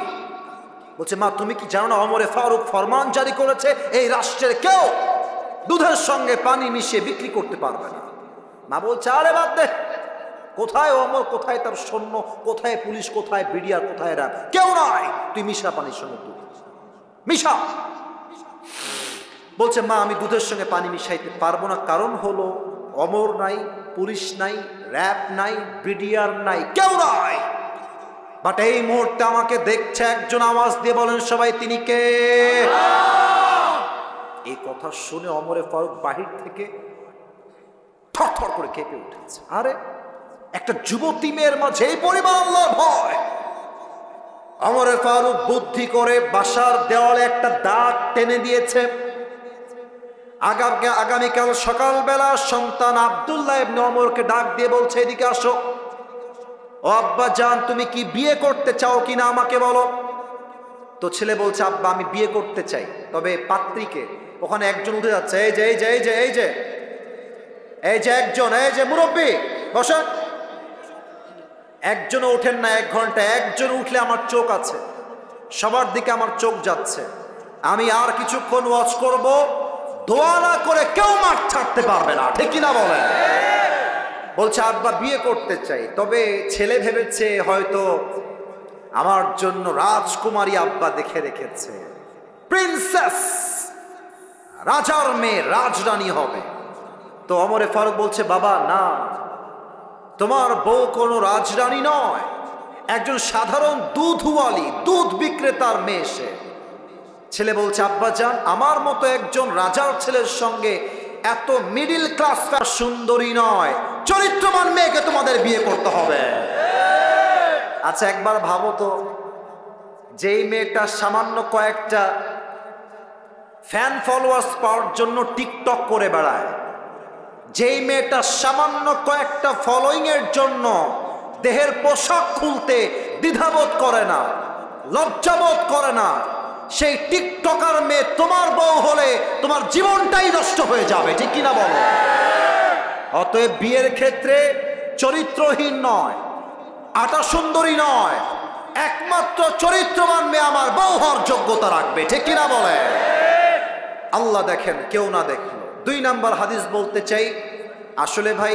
বলছে মা তুমি কি জানো না ওমর ফারুক ফরমান জারি করেছে এই রাষ্ট্রের কেউ দুধের সঙ্গে পানি মিশিয়ে বিক্রি করতে পারবে না। মা বলছে আরে বাদ দে, কোথায় ওমর, কোথায় তার সৈন্য, কোথায় পুলিশ, কোথায় বিডিআর, কোথায় র্যাব, কেউ নাই, তুই মিশা পানির সঙ্গে দুধ মিশা। বলছে মা আমি দুধের সঙ্গে পানি মিশাইতে পারবো না, কারণ হলো ওমর নাই, পুলিশ নাই, র্যাব নাই, বিডিআর নাই, কেউ নাই। বাট এই মুহূর্তে আমাকে দেখছে একজন, আওয়াজ দিয়ে বলেন সবাই তিনি কে? এই কথা শুনে ওমর ফারুক বাহির থেকে থরথর করে কেঁপে উঠেছে। আরে একটা যুবতী মেয়ের মাঝে এই পরিমাণ আল্লাহর ভয়! ওমর ফারুক বুদ্ধি করে বাসার দেওয়ালে একটা দাগ টেনে দিয়েছে। আগামীকাল সকালবেলা সন্তান আব্দুল্লাহ ইবনে ওমরকে ডাক দিয়ে বলছে এদিকে আসো। ও আব্বা জান তুমি কি বিয়ে করতে চাও কিনা আমাকে বলো। তো ছেলে বলছে আব্বা আমি বিয়ে করতে চাই, তবে পাত্রীকে। ওখানে একজন উঠে যাচ্ছে, এই যে এই যে এই যে এই যে এই যে একজন, এই যে মুরব্বী বসেন। একজনও ওঠেন না 1 ঘন্টা, একজন উঠলে আমার চোখ আছে, সবার দিকে আমার চোখ যাচ্ছে। আমি আর কিছুক্ষণ ওয়াচ করব, দোয়া না করে কেউ মাঠ ছাড়তে পারবে না, ঠিক কিনা বলেন? বলছে আব্বা বিয়ে করতে চাই, তবে ছেলে ভেবেছে হয়তো আমার জন্য রাজকুমারী আব্বা দেখে রেখেছে, প্রিন্সেস, রাজার মেয়ে, রাজরানী হবে। তো ওমর ফারুক বলছে বাবা না, তোমার বউ কোনো রাজরানী নয়, একজন সাধারণ দুধওয়ালি, দুধ বিক্রেতার মেয়ে সে। ছেলে বলছে আব্বা জান আমার মতো একজন রাজার ছেলের সঙ্গে এত মিডিল ক্লাস সুন্দরী নয়, চরিত্রবান মেয়েকে তোমাদের বিয়ে করতে হবে। আচ্ছা একবার ভাবো তো, যেই মেয়েটা সামান্য কয়েকটা ফ্যান ফলোয়ার্স পাওয়ার জন্য টিকটক করে বেড়ায়, যেই মেয়েটা সামান্য কয়েকটা ফলোইং এর জন্য দেহের পোশাক খুলতে দ্বিধাবোধ করে না, লজ্জাবোধ করে না, সেই টিকটকার মেয়ে তোমার বউ হলে তোমার জীবনটাই নষ্ট হয়ে যাবে, ঠিক কিনা বলো? অতএব বিয়ের ক্ষেত্রে চরিত্রহীন নয়, আটা সুন্দরী নয়, একমাত্র চরিত্রবান মেয়ে আমার বউ হওয়ার যোগ্যতা রাখবে, ঠিক কিনা বলে? আল্লাহ দেখেন কেউ না দেখলো। 2 নাম্বার হাদিস বলতে চাই, আসলে ভাই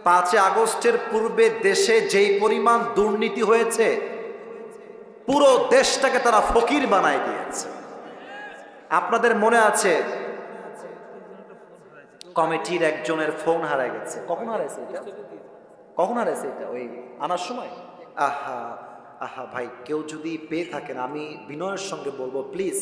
5 আগস্টের পূর্বে দেশে যেই পরিমাণ দুর্নীতি হয়েছে, পুরো দেশটাকে তারা ফকির বানায় দিয়েছে। আপনাদের মনে আছে কমিটির একজনের ফোন হারায় গেছে। কখন হারাইছে এটা? কখন হারাইছে এটা? ওই আনার সময়। আহা আহা ভাই, কেউ যদি পেয়ে থাকেন আমি বিনয়ের সঙ্গে বলবো, প্লিজ,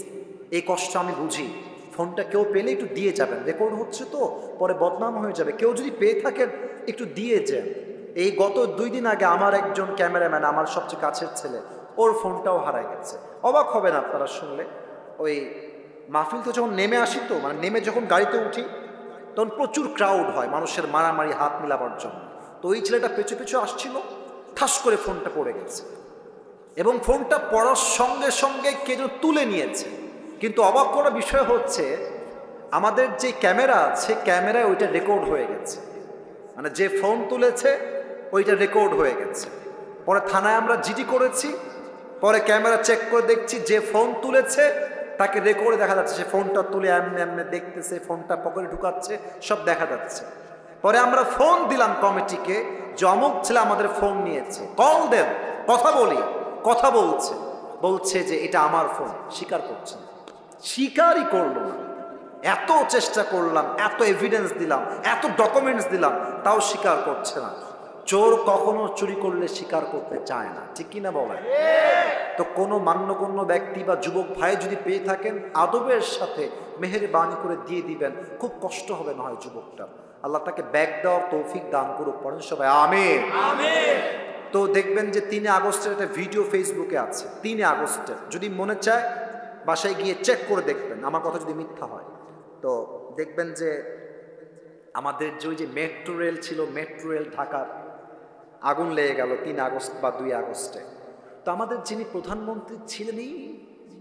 এই কষ্ট আমি বুঝি, ফোনটা কেউ পেলে একটু দিয়ে যাবেন, রেকর্ড হচ্ছে তো পরে বদনাম হয়ে যাবে। কেউ যদি পেয়ে থাকেন একটু দিয়ে যান। এই গত 2 দিন আগে আমার একজন ক্যামেরাম্যান, আমার সবচেয়ে কাছের ছেলে, ওর ফোনটাও হারায় গেছে। অবাক হবেন আপনারা শুনলে। ওই মাহফিল তো যখন নেমে আসি, তো মানে নেমে যখন গাড়িতে উঠি তখন প্রচুর ক্রাউড হয় মানুষের মারামারি হাত মিলাবার জন্য। তো ওই ছেলেটা পেছু পেছু আসছিল, ঠাস করে ফোনটা পড়ে গেছে এবং ফোনটা পড়ার সঙ্গে সঙ্গে কে যেন তুলে নিয়েছে। কিন্তু অবাক করার বিষয় হচ্ছে আমাদের যে ক্যামেরা আছে, ক্যামেরায় ওইটা রেকর্ড হয়ে গেছে, মানে যে ফোন তুলেছে ওইটা রেকর্ড হয়ে গেছে। পরে থানায় আমরা জিডি করেছি, পরে ক্যামেরা চেক করে দেখছি যে ফোন তুলেছে তাকে রেকর্ডে দেখা যাচ্ছে, সে ফোনটা তুলে এমনি এমনি দেখতেছে, ফোনটা পকেটে ঢুকাচ্ছে, সব দেখা যাচ্ছে। পরে আমরা ফোন দিলাম কমিটিকে যে অমুক ছেলে আমাদের ফোন নিয়েছে, কল দেন, কথা বলি। কথা বলছে যে এটা আমার ফোন। স্বীকার করছে না, স্বীকারই করলো না। এত চেষ্টা করলাম, এত এভিডেন্স দিলাম, এত ডকুমেন্টস দিলাম, তাও স্বীকার করছে না। চোর কখনো চুরি করলে স্বীকার করতে চায় না, ঠিক কিনা বলেন? তো কোনো মান্যগণ্য ব্যক্তি বা যুবক ভাই যদি পেয়ে থাকেন, আদবের সাথে মেহেরবানি করে দিয়ে দিবেন, খুব কষ্ট হবে না হয় যুবকটা। আল্লাহ তাকে ব্যাগ দেওয়ার তৌফিক দান করুক, পড়েন সবাই আমিন। তো দেখবেন যে 3 আগস্টের একটা ভিডিও ফেসবুকে আছে। 3 আগস্টের, যদি মনে চায় বাসায় গিয়ে চেক করে দেখবেন, আমার কথা যদি মিথ্যা হয়। তো দেখবেন যে আমাদের যে মেট্রো রেল ছিল, মেট্রো রেল ঢাকার, আগুন লেগে গেল 3 আগস্ট বা 2 আগস্টে। তো আমাদের যিনি প্রধানমন্ত্রী ছিলেন, এই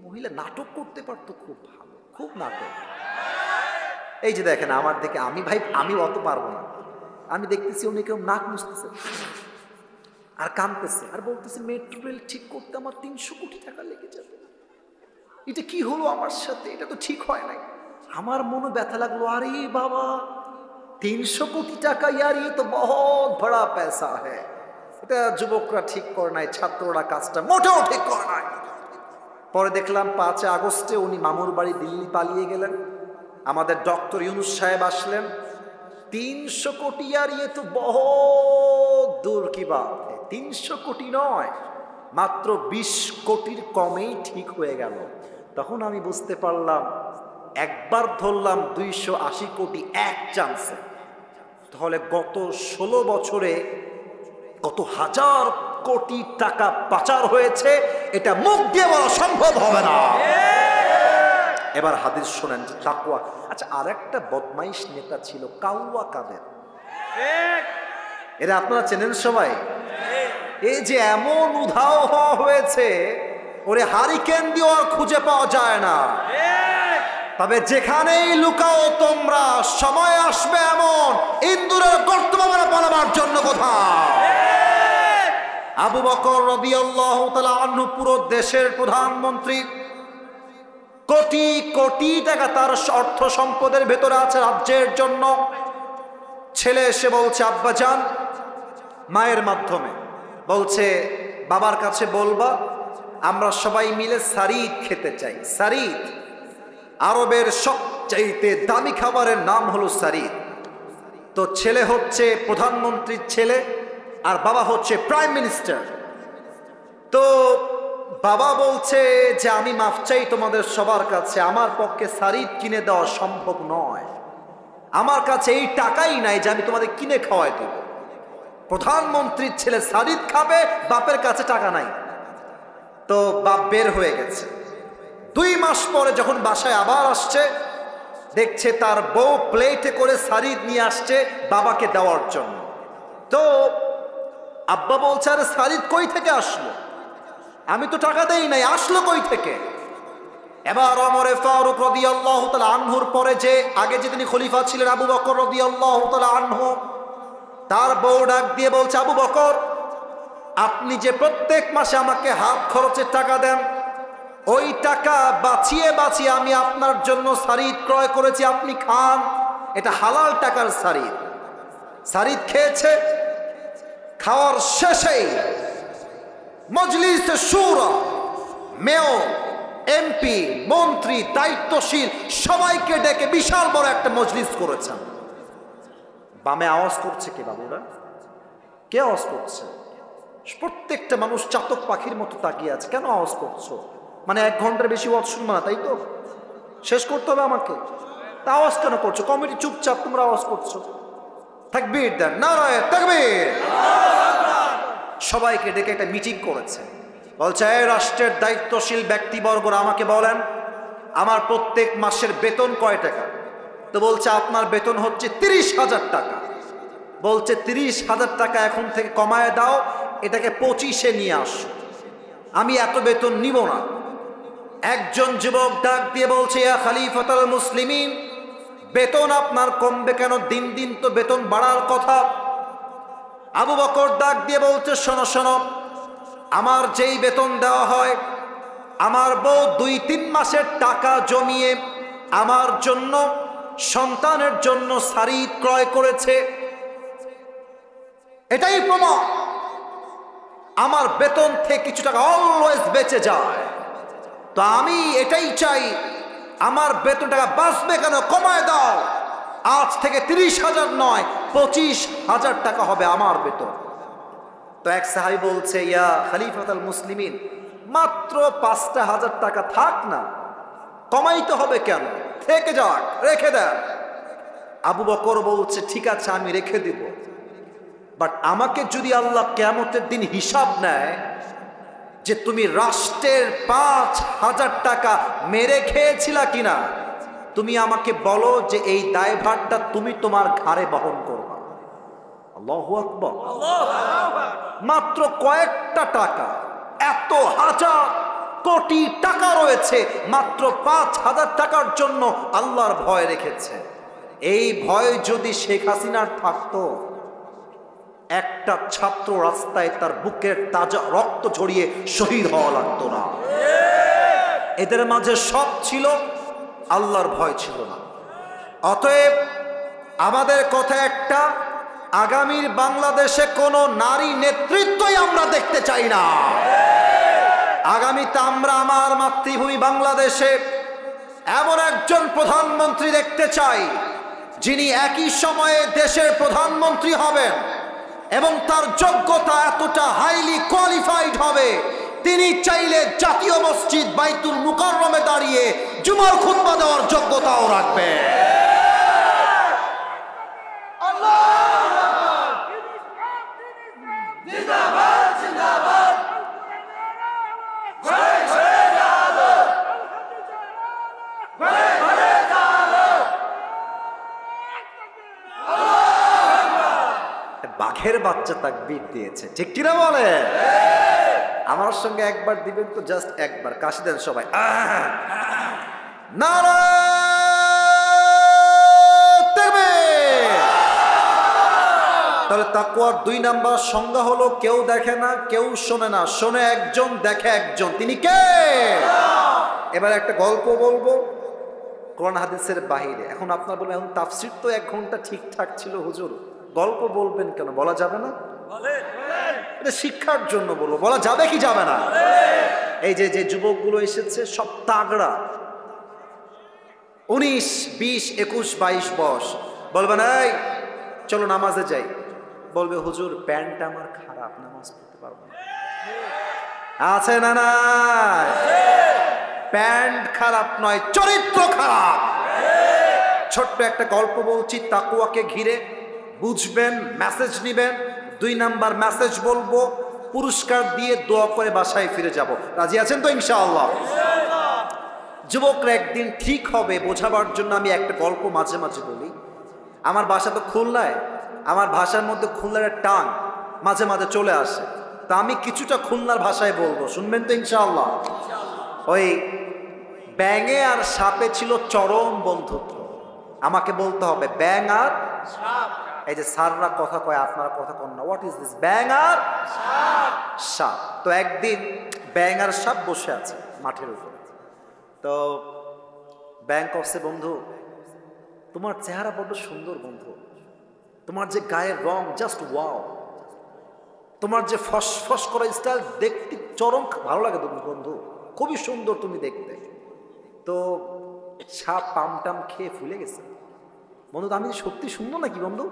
মহিলা নাটক করতে পারতো খুব ভালো, খুব নাটক। এই যে দেখেন আমার দিকে, আমি অত পারবো না। আমি দেখতেছি উনি কেউ নাক মুছতেছে আর কাঁদতেছে আর বলতেছে মেট্রো রেল ঠিক করতে আমার 300 কোটি টাকা লেগে যাবে। এটা কি হলো আমার সাথে? এটা তো ঠিক হয় নাই। আমার মনে ব্যথা লাগলো, আরে বাবা 300 কোটি টাকা, ইয়ার ये तो बहुत बड़ा पैसा है। এটা যুবকরা ঠিক করে নাই, ছাত্ররা কাজটা মোটেও ঠিক করে নাই। পরে দেখলাম 5 আগস্টে উনি মামুর বাড়ি দিল্লি পালিয়ে গেলেন। আমাদের ডক্টর ইউনুস সাহেব আসলেন। 300 কোটি, यार ये तो बहुत दूर की बात है। 300 কোটি নয়, মাত্র 20 কোটির কমেই ঠিক হয়ে গেল। তখন আমি বুঝতে পারলাম, একবার ধরলাম 280 কোটি এক চান্সে, তাহলে গত 16 বছরে কত হাজার কোটি টাকা পাচার হয়েছে, এটা মুখ দিয়ে বলা সম্ভব হবে না। এবার হাদিস শোনেন, তাকওয়া। আচ্ছা, আর একটা বদমাইশ নেতা ছিল কাউয়া কাদের, এরা আপনারা চেনেন সবাই? এই যে এমন উধাও হওয়া হয়েছে, ওরে হারিকেন দিয়েও আর খুঁজে পাওয়া যায় না। তবে যেখানেই লুকাও তোমরা, সময় আসবে এমন ইন্দুরের গর্ত পালাবার জন্য কোথাও। আবু বকর রাদিয়াল্লাহু তাআলা আনহু পুরো দেশের প্রধানমন্ত্রী, কোটি কোটি টাকা তার অর্থ সম্পদের ভেতরে আছে রাজ্যের জন্য। ছেলে এসে বলছে, আব্বাজান, মায়ের মাধ্যমে বলছে বাবার কাছে বলবা আমরা সবাই মিলে সারিদ খেতে চাই। সারিদ আরবের সবচাইতে দামি খাবারের নাম হলো সারিদ। তো ছেলে হচ্ছে প্রধানমন্ত্রীর ছেলে আর বাবা হচ্ছে প্রাইম মিনিস্টার। তো বাবা বলছে যে আমি মাফ চাই তোমাদের সবার কাছে, আমার পক্ষে সারিদ কিনে দেওয়া সম্ভব নয়, আমার কাছে এই টাকাই নাই যে আমি তোমাদের কিনে খাওয়াই দেব। প্রধানমন্ত্রীর ছেলে সারিদ খাবে, বাপের কাছে টাকা নাই। তো বাপ বের হয়ে গেছে। 2 মাস পরে যখন বাসায় আবার আসছে, দেখছে তার বউ প্লেটে করে সারিদ নিয়ে আসছে বাবাকে দেওয়ার জন্য। তো আব্বা বলছে, আরে সারিদ কই থেকে আসলো? আমি তো টাকা দেই নাই, আসলো কই থেকে? এবার ওমর ফারুক রাদিয়াল্লাহু তাআলা আনহুর পরে যে আগে যে তিনি খলিফা ছিলেন, আবু বকর রাদিয়াল্লাহু তাআলা আনহু, তার বউ ডাক দিয়ে বলছে, আবু বকর, আপনি যে প্রত্যেক মাসে আমাকে হাত খরচের টাকা দেন, ওই টাকা বাঁচিয়ে বাঁচিয়ে আমি আপনার জন্য সারিদ ক্রয় করেছি, আপনি খান, এটা হালাল টাকার সারিদ। সারিদ খেয়েছে। খাওয়ার শেষেই মজলিস শুরা মেও এমপি, মন্ত্রী, দায়িত্বশীল সবাইকে ডেকে বিশাল বড় একটা মজলিস করেছেন। বামে আওয়াজ করছে কে বাবুরা? কে আওয়াজ করছে? প্রত্যেকটা মানুষ চাতক পাখির মতো তাকিয়ে আছে। কেন আওয়াজ করছো? মানে 1 ঘন্টার বেশি ওয়াজ শুনবো না, তাই তো? শেষ করতে হবে আমাকে। তা আওয়াজ কেন করছো? কমিটি চুপচাপ, তোমরা আওয়াজ করছো। তাকবীর দেন, নারায়ে তাকবীর। সবাইকে ডেকে একটা মিটিং করেছে। বলছে, এই রাষ্ট্রের দায়িত্বশীল ব্যক্তিবর্গরা আমাকে বলেন, আমার প্রত্যেক মাসের বেতন কয় টাকা? তো বলছে, আপনার বেতন হচ্ছে 30,000 টাকা। বলছে, 30,000 টাকা এখন থেকে কমায় দাও, এটাকে 25-এ নিয়ে আসো। আমি এত বেতন নিব না। একজন যুবক ডাক দিয়ে বলছে, ইয়া খলিফাতুল মুসলিমিন, বেতন আপনার কমবে কেন? দিন দিন তো বেতন বাড়ার কথা। আবু বকর ডাক দিয়ে বলছে, শোনো শোনো, আমার যেই বেতন দেওয়া হয়, আমার বউ 2-3 মাসের টাকা জমিয়ে আমার জন্য, সন্তানের জন্য শাড়ি ক্রয় করেছে, এটাই প্রমাণ। আমার বেতন থেকে কিছু টাকা অলওয়েজ বেঁচে যায়। তো আমি এটাই চাই, আমার বেতন টাকা বাঁচবে কেন? কমায় দাও। আজ থেকে 30,000 নয়, 25,000 টাকা হবে আমার বেতন। তো এক সাহাবী বলছে, ইয়া খলিফাতুল মুসলিমিন, মাত্র 5,000 টাকা থাক না, কমাইতে হবে কেন? থেকে যাক, রেখে দেন। আবু বকর বলছে, ঠিক আছে আমি রেখে দিব, বাট আমাকে যদি আল্লাহ কিয়ামতের দিন হিসাব নেয় যে তুমি রাষ্ট্রের 5,000 টাকা মেরে খেয়েছিলা কিনা, তুমি আমাকে বলো যে এই দায়ভারটা তুমি তোমার ঘাড়ে বহন করবা। আল্লাহু আকবার। মাত্র কয়েকটা টাকা, এত হাজার কোটি টাকা রয়েছে, মাত্র 5,000 টাকার জন্য আল্লাহর ভয় রেখেছে। এই ভয় যদি শেখ হাসিনার থাকতো, একটা ছাত্র রাস্তায় তার বুকের তাজা রক্ত ঝরিয়ে শহীদ হওয়া লাগতো না। এদের মাঝে সব ছিল, আল্লাহর ভয় ছিল না। অতএব আমাদের কথা একটা, আগামীর বাংলাদেশে কোনো নারী নেতৃত্বই আমরা দেখতে চাই না। আগামীতে আমরা আমার মাতৃভূমি বাংলাদেশে এমন একজন প্রধানমন্ত্রী দেখতে চাই, যিনি একই সময়ে দেশের প্রধানমন্ত্রী হবেন এবং তার যোগ্যতা এতটা হাইলি কোয়ালিফাইড হবে, তিনি চাইলে জাতীয় মসজিদ বাইতুল মুকাররমে দাঁড়িয়ে জুমার খুতবা দেওয়ার যোগ্যতাও রাখবে। বাঘের বাচ্চা তাকবীর দিয়েছে, ঠিক কিনা বলে? আমার সঙ্গে একবার দিবেন তো, জাস্ট একবার কাশি দেন সবাই। তাহলে তাকওয়ার 2 নাম্বার সংজ্ঞা হলো, কেউ দেখে না, কেউ শোনে না, শোনে একজন, দেখে একজন। তিনি কে? এবার একটা গল্প বলবো কোরআন হাদিসের বাহিরে। এখন আপনার বলবেন, এখন তাফসীর তো 1 ঘন্টা ঠিকঠাক ছিল হুজুর, গল্প বলবেন কেন? বলা যাবে না? এটা শিক্ষার জন্য বলবো, বলা যাবে কি যাবে না? এই যে যে যুবকগুলো এসেছে সব তাগড়া, 19, 20, 21, 22 বয়স। বলবেন, এই চলো নামাজে যাই। বলবে, হুজুর প্যান্ট আমার খারাপ, নামাজ পড়তে পারবো না। আছে না? না, প্যান্ট খারাপ নয়, চরিত্র খারাপ। ছোট্ট একটা গল্প বলছি তাকওয়াকে ঘিরে, বুঝবেন, মেসেজ নিবেন। 2 নাম্বার মেসেজ বলবো, পুরস্কার দিয়ে দোয়া করে বাসায় ফিরে যাব। রাজি আছেন তো ইনশাআল্লাহ? যুবকরা একদিন ঠিক হবে বোঝাবার জন্য আমি একটা গল্প মাঝে মাঝে বলি। আমার বাসা তো খুলনায়, আমার ভাষার মধ্যে খুলনার টান মাঝে মাঝে চলে আসে, তা আমি কিছুটা খুলনার ভাষায় বলবো, শুনবেন তো ইনশাআল্লাহ? ওই ব্যাঙে আর সাপে ছিল চরম বন্ধুত্ব। আমাকে বলতে হবে ব্যাঙ আর সাপ। এই যে স্যাররা কথা কয়, আপনারা কথা কন না। What is this? ব্যাঙ আর সাপ। তো একদিন ব্যাঙ আর সাপ বসে আছে মাঠের উপরে। তো ব্যাঙ করছে, বন্ধু তোমার চেহারা বড্ড সুন্দর বন্ধু, তোমার যে গায়ের রং জাস্ট ওয়াও, তোমার যে ফসফস করা স্টাইল দেখতে চরম ভালো লাগে বন্ধু। খুবই সুন্দর তুমি দেখতে। তো সাপ পাম টাম খেয়ে ফুলে গেছে। বন্ধু, আমি সত্যি সুন্দর নাকি বন্ধু?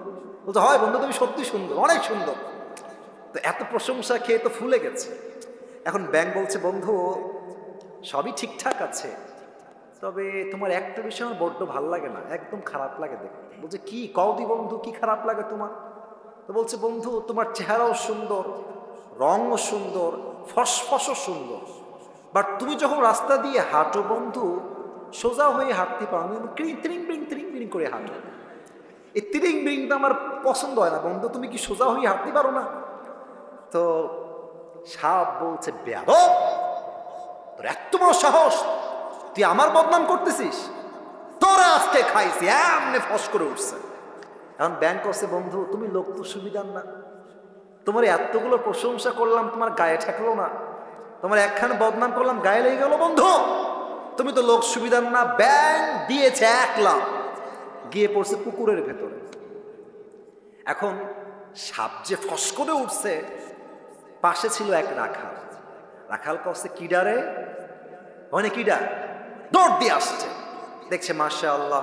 বলতো হয় বন্ধু, তুমি সত্যি সুন্দর, অনেক সুন্দর। তো এত প্রশংসা খেয়ে তো ফুলে গেছে। এখন ব্যাঙ বলছে, বন্ধু সবই ঠিকঠাক আছে, তবে তোমার একটা বিষয় আমার বড্ড ভালো লাগে না, একদম খারাপ লাগে দেখতে। বলছে কি কওদি বন্ধু, কি খারাপ লাগে তোমার? তো বলছে, বন্ধু তোমার চেহারাও সুন্দর, রঙও সুন্দর, ফসফসও সুন্দর, বাট তুমি যখন রাস্তা দিয়ে হাঁটো বন্ধু, সোজা হয়ে হাঁটতে পারো না, তিরিং বিরিং তিরিং বিরিং করে হাঁটো। এই তিরিং বিরিংটা আমার পছন্দ হয় না বন্ধু, তুমি কি সোজা হয়ে হাঁটতে পারো না? তো সাপ বলছে, বেয়াদব, তোর এত বড় সাহস, তুই আমার বদনাম করতেছিস? তোরা আজকে খাইছি, এমনি ফস করে উঠছে। এখন ব্যাংক করছে, বন্ধু তুমি লোক তো সুবিধার না, তোমার এতগুলো প্রশংসা করলাম তোমার গায়ে ঠেকলো না, তোমার একখানে বদনাম করলাম গায়ে লেগে গেল। বন্ধু তুমি তো লোক সুবিধার না। ব্যাং দিয়েছে 1 লাখ, গিয়ে পড়ছে পুকুরের ভেতরে। এখন সাপ যে ফস করে উঠছে, পাশে ছিল এক রাখাল। রাখাল করছে, কিডারে মানে কিডা, দৌড় দিয়ে আসছে, দেখছে মাশাআল্লাহ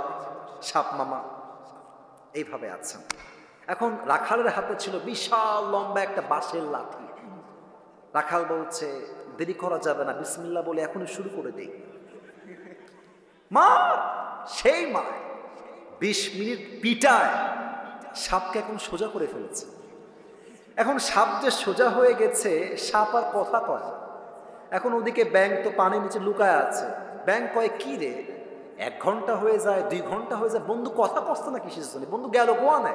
সাপ মামা এইভাবে আছেন। এখন রাখালের হাতে ছিল বিশাল লম্বা একটা বাঁশের লাঠি। রাখাল বলছে, দেরি করা যাবে না, বিসমিল্লাহ বলে এখনই শুরু করে দেই। মা সেই মায় 20 মিনিট পিটায় সাপকে এখন সোজা করে ফেলেছে। এখন সাপ যে সোজা হয়ে গেছে, সাপ আর কথা কয় না। এখন ওদিকে ব্যাঙ তো পানির নিচে লুকায় আছে। ব্যাঙ কয়, কি রে 1 ঘন্টা হয়ে যায়, 2 ঘন্টা হয়ে যায়, বন্ধু কথা কষ্ট না কিসের জন্য? বন্ধু গেল কোহানে,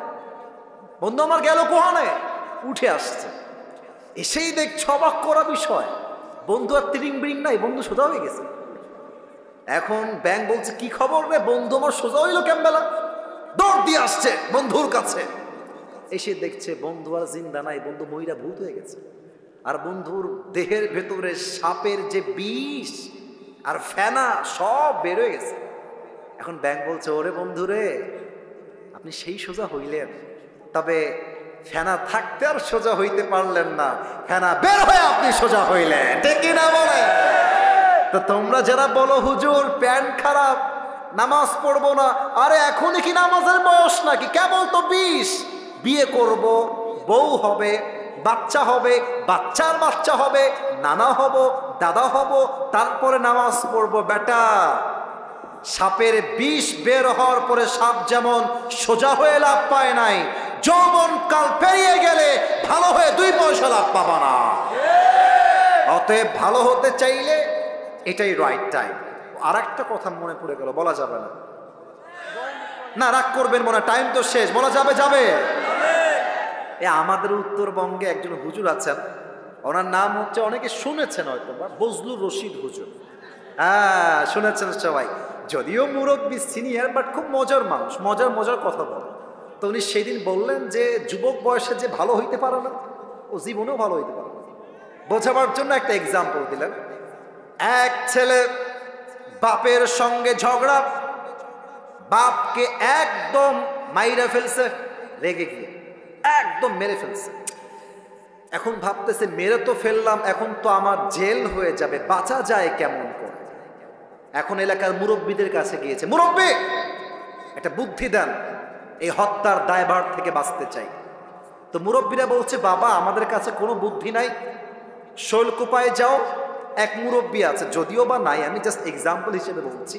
বন্ধু আমার গেল কোহানে? উঠে আসছে, এসেই দেখছ অবাক করা বিষয়, বন্ধু আর তিরিং বিরিং নাই, বন্ধু সোজা হয়ে গেছে। এখন ব্যাঙ বলছে, কি খবর রে, বন্ধু আমার সোজা হইলো কেমবেলা? দৌড় দিয়ে আসছে বন্ধুর কাছে। এসে দেখছে বন্ধু আর জিন্দা নাই, বন্ধু মহিলা ভূত হয়ে গেছে। আর বন্ধুর দেহের ভেতরে সাপের যে বিষ আর ফেনা সব বের হয়ে গেছে। এখন ব্যাঙ বলছে, ওরে বন্ধু রে, আপনি সেই সোজা হইলেন, তবে ফেনা থাকতে আর সোজা হইতে পারলেন না, ফেনা বের হয়ে আপনি সোজা হইলেন, ঠিক কিনা বলে? তো তোমরা যারা বলো হুজুর প্যান্ট খারাপ, নামাজ পড়বো না, আরে এখনই কি নামাজের বয়স নাকি? কেবল তো 20, বিয়ে করব, বউ হবে, বাচ্চা হবে, বাচ্চার বাচ্চা হবে, নানা হব, দাদা হব, তারপরে নামাজ পড়বো। বেটা, সাপের বিষ বের হওয়ার পরে সাপ যেমন সোজা হয়ে লাভ পায় নাই, যৌবন কাল পেরিয়ে গেলে ভালো হয়ে 2 পয়সা লাভ পাবা না। অতএব ভালো হতে চাইলে এটাই রাইট টাইম। আর একটা কথা মনে পড়ে গেল, বলা যাবে না, না রাগ করবেন মনে, টাইম তো শেষ, বলা যাবে? যাবে। আমাদের উত্তরবঙ্গে একজন হুজুর আছেন, ওনার নাম হচ্ছে, অনেকে শুনেছেন হয়তো বা, বজলুর রশিদ হুজুর। হ্যাঁ শুনেছেন সবাই, যদিও মুরব্বী সিনিয়র, বাট খুব মজার মানুষ, মজার মজার কথা বলে। তো উনি সেদিন বললেন যে যুবক বয়সে যে ভালো হইতে পারে না, ও জীবনেও ভালো হইতে পারে না। বোঝাবার জন্য একটা এক্সাম্পল দিলেন। এক ছেলে বাপের সঙ্গে ঝগড়া, বাপকে একদম মাইরা ফেলছে, রেগে গিয়ে একদম মেরে ফেলছে। এখন ভাবতেছে মেরে তো ফেললাম, এখন তো আমার জেল হয়ে যাবে, বাঁচা যায় কেমন করে? এখন এলাকার মুরব্বীদের কাছে গিয়েছে, মুরব্বী একটা বুদ্ধি দেন, এই হত্যার দায়ভার থেকে বাঁচতে চাই। তো মুরব্বীরা বলছে, বাবা আমাদের কাছে কোনো বুদ্ধি নাই, শৈলকুপায় যাও, এক মুরব্বী আছে, যদিও বা নাই, আমি জাস্ট এক্সাম্পল হিসেবে বলছি,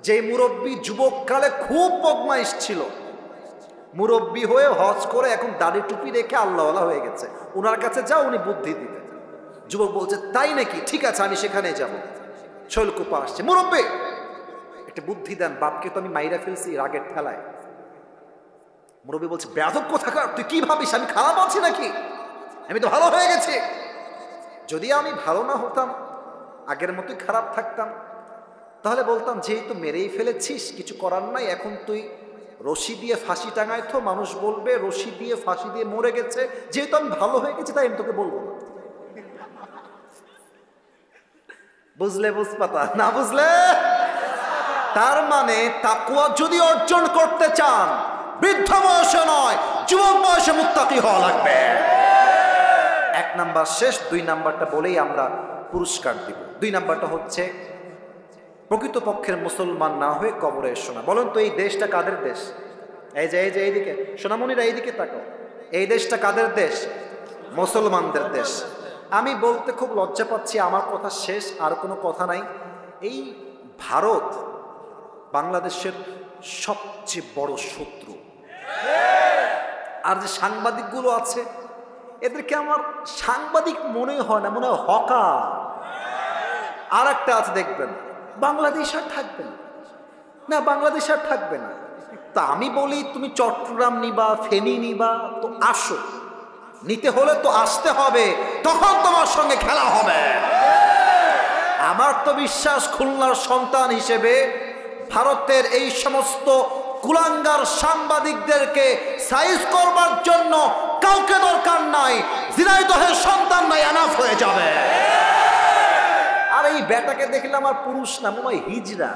যে মুরব্বী যুবককালে খুব বদমাইশ ছিল, মুরব্বী হয়ে হজ করে এখন দাড়ি টুপি রেখে আল্লাহওয়ালা হয়ে গেছে, ওনার কাছে যাও, উনি বুদ্ধি দিবে। যুবক বলছে, তাই নাকি, ঠিক আছে আমি সেখানে যাব। শৈলকুপা আসছে, মুরব্বী একটা বুদ্ধি দেন, বাপকে তো আমি মাইরা ফেলছি রাগের ঠেলায়। মুরব্বী বলছে, বেয়াদব কোথাকার, তুই কি ভাবিস আমি খারাপ আছি নাকি? আমি তো ভালো হয়ে গেছি। যদি আমি ভালো না হতাম, আগের মতোই খারাপ থাকতাম, তাহলে বলতাম যেহেতু মেরেই ফেলেছিস কিছু করার নাই, এখন তুই রশি দিয়ে ফাঁসি টাঙায়, তো মানুষ বলবে রশি দিয়ে ফাঁসি দিয়ে মরে গেছে, যেহেতু আমি ভালো হয়ে গেছি তাই আমি তোকে বলবো না। বুঝলে বুঝপাতা, না বুঝলে? তার মানে তাকওয়া যদি অর্জন করতে চান, বৃদ্ধ বয়সে নয়, যুবক বয়সে মুত্তাকি হওয়া লাগবে। 1 নাম্বার শেষ, 2 নাম্বারটা বলেই আমরা পুরস্কার দিব। 2 নাম্বারটা হচ্ছে প্রকৃতপক্ষের মুসলমান না হয়ে কবরে এসো না। বলেন তো এই দেশটা কাদের দেশ? এই যে এইদিকে সোনামণিরা এইদিকে তাকাও, এই দেশটা কাদের দেশ? মুসলমানদের দেশ। আমি বলতে খুব লজ্জা পাচ্ছি, আমার কথা শেষ, আর কোনো কথা নাই। এই ভারত বাংলাদেশের সবচেয়ে বড় শত্রু। আর যে সাংবাদিকগুলো আছে এদেরকে আমার সাংবাদিক মনে হয় না, মনে হয় হকার। আর একটা আছে দেখবেন, বাংলাদেশ আর থাকবে না, বাংলাদেশ আর থাকবে না। তা আমি বলি তুমি চট্টগ্রাম নিবা, ফেনী নিবা, তো আসো, নিতে হলে তো আসতে হবে, তখন তোমার সঙ্গে খেলা হবে। আমার তো বিশ্বাস খুলনার সন্তান হিসেবে ভারতের এই সমস্ত কুলাঙ্গার সাংবাদিকদেরকে সাইজ করবার জন্য কাউকে দরকার নাই, ঝিনাইদহের সন্তান নাই, এনাফ হয়ে যাবে। আর এই বেটাকে দেখলাম আর পুরুষ না, মনে হয় হিজড়া।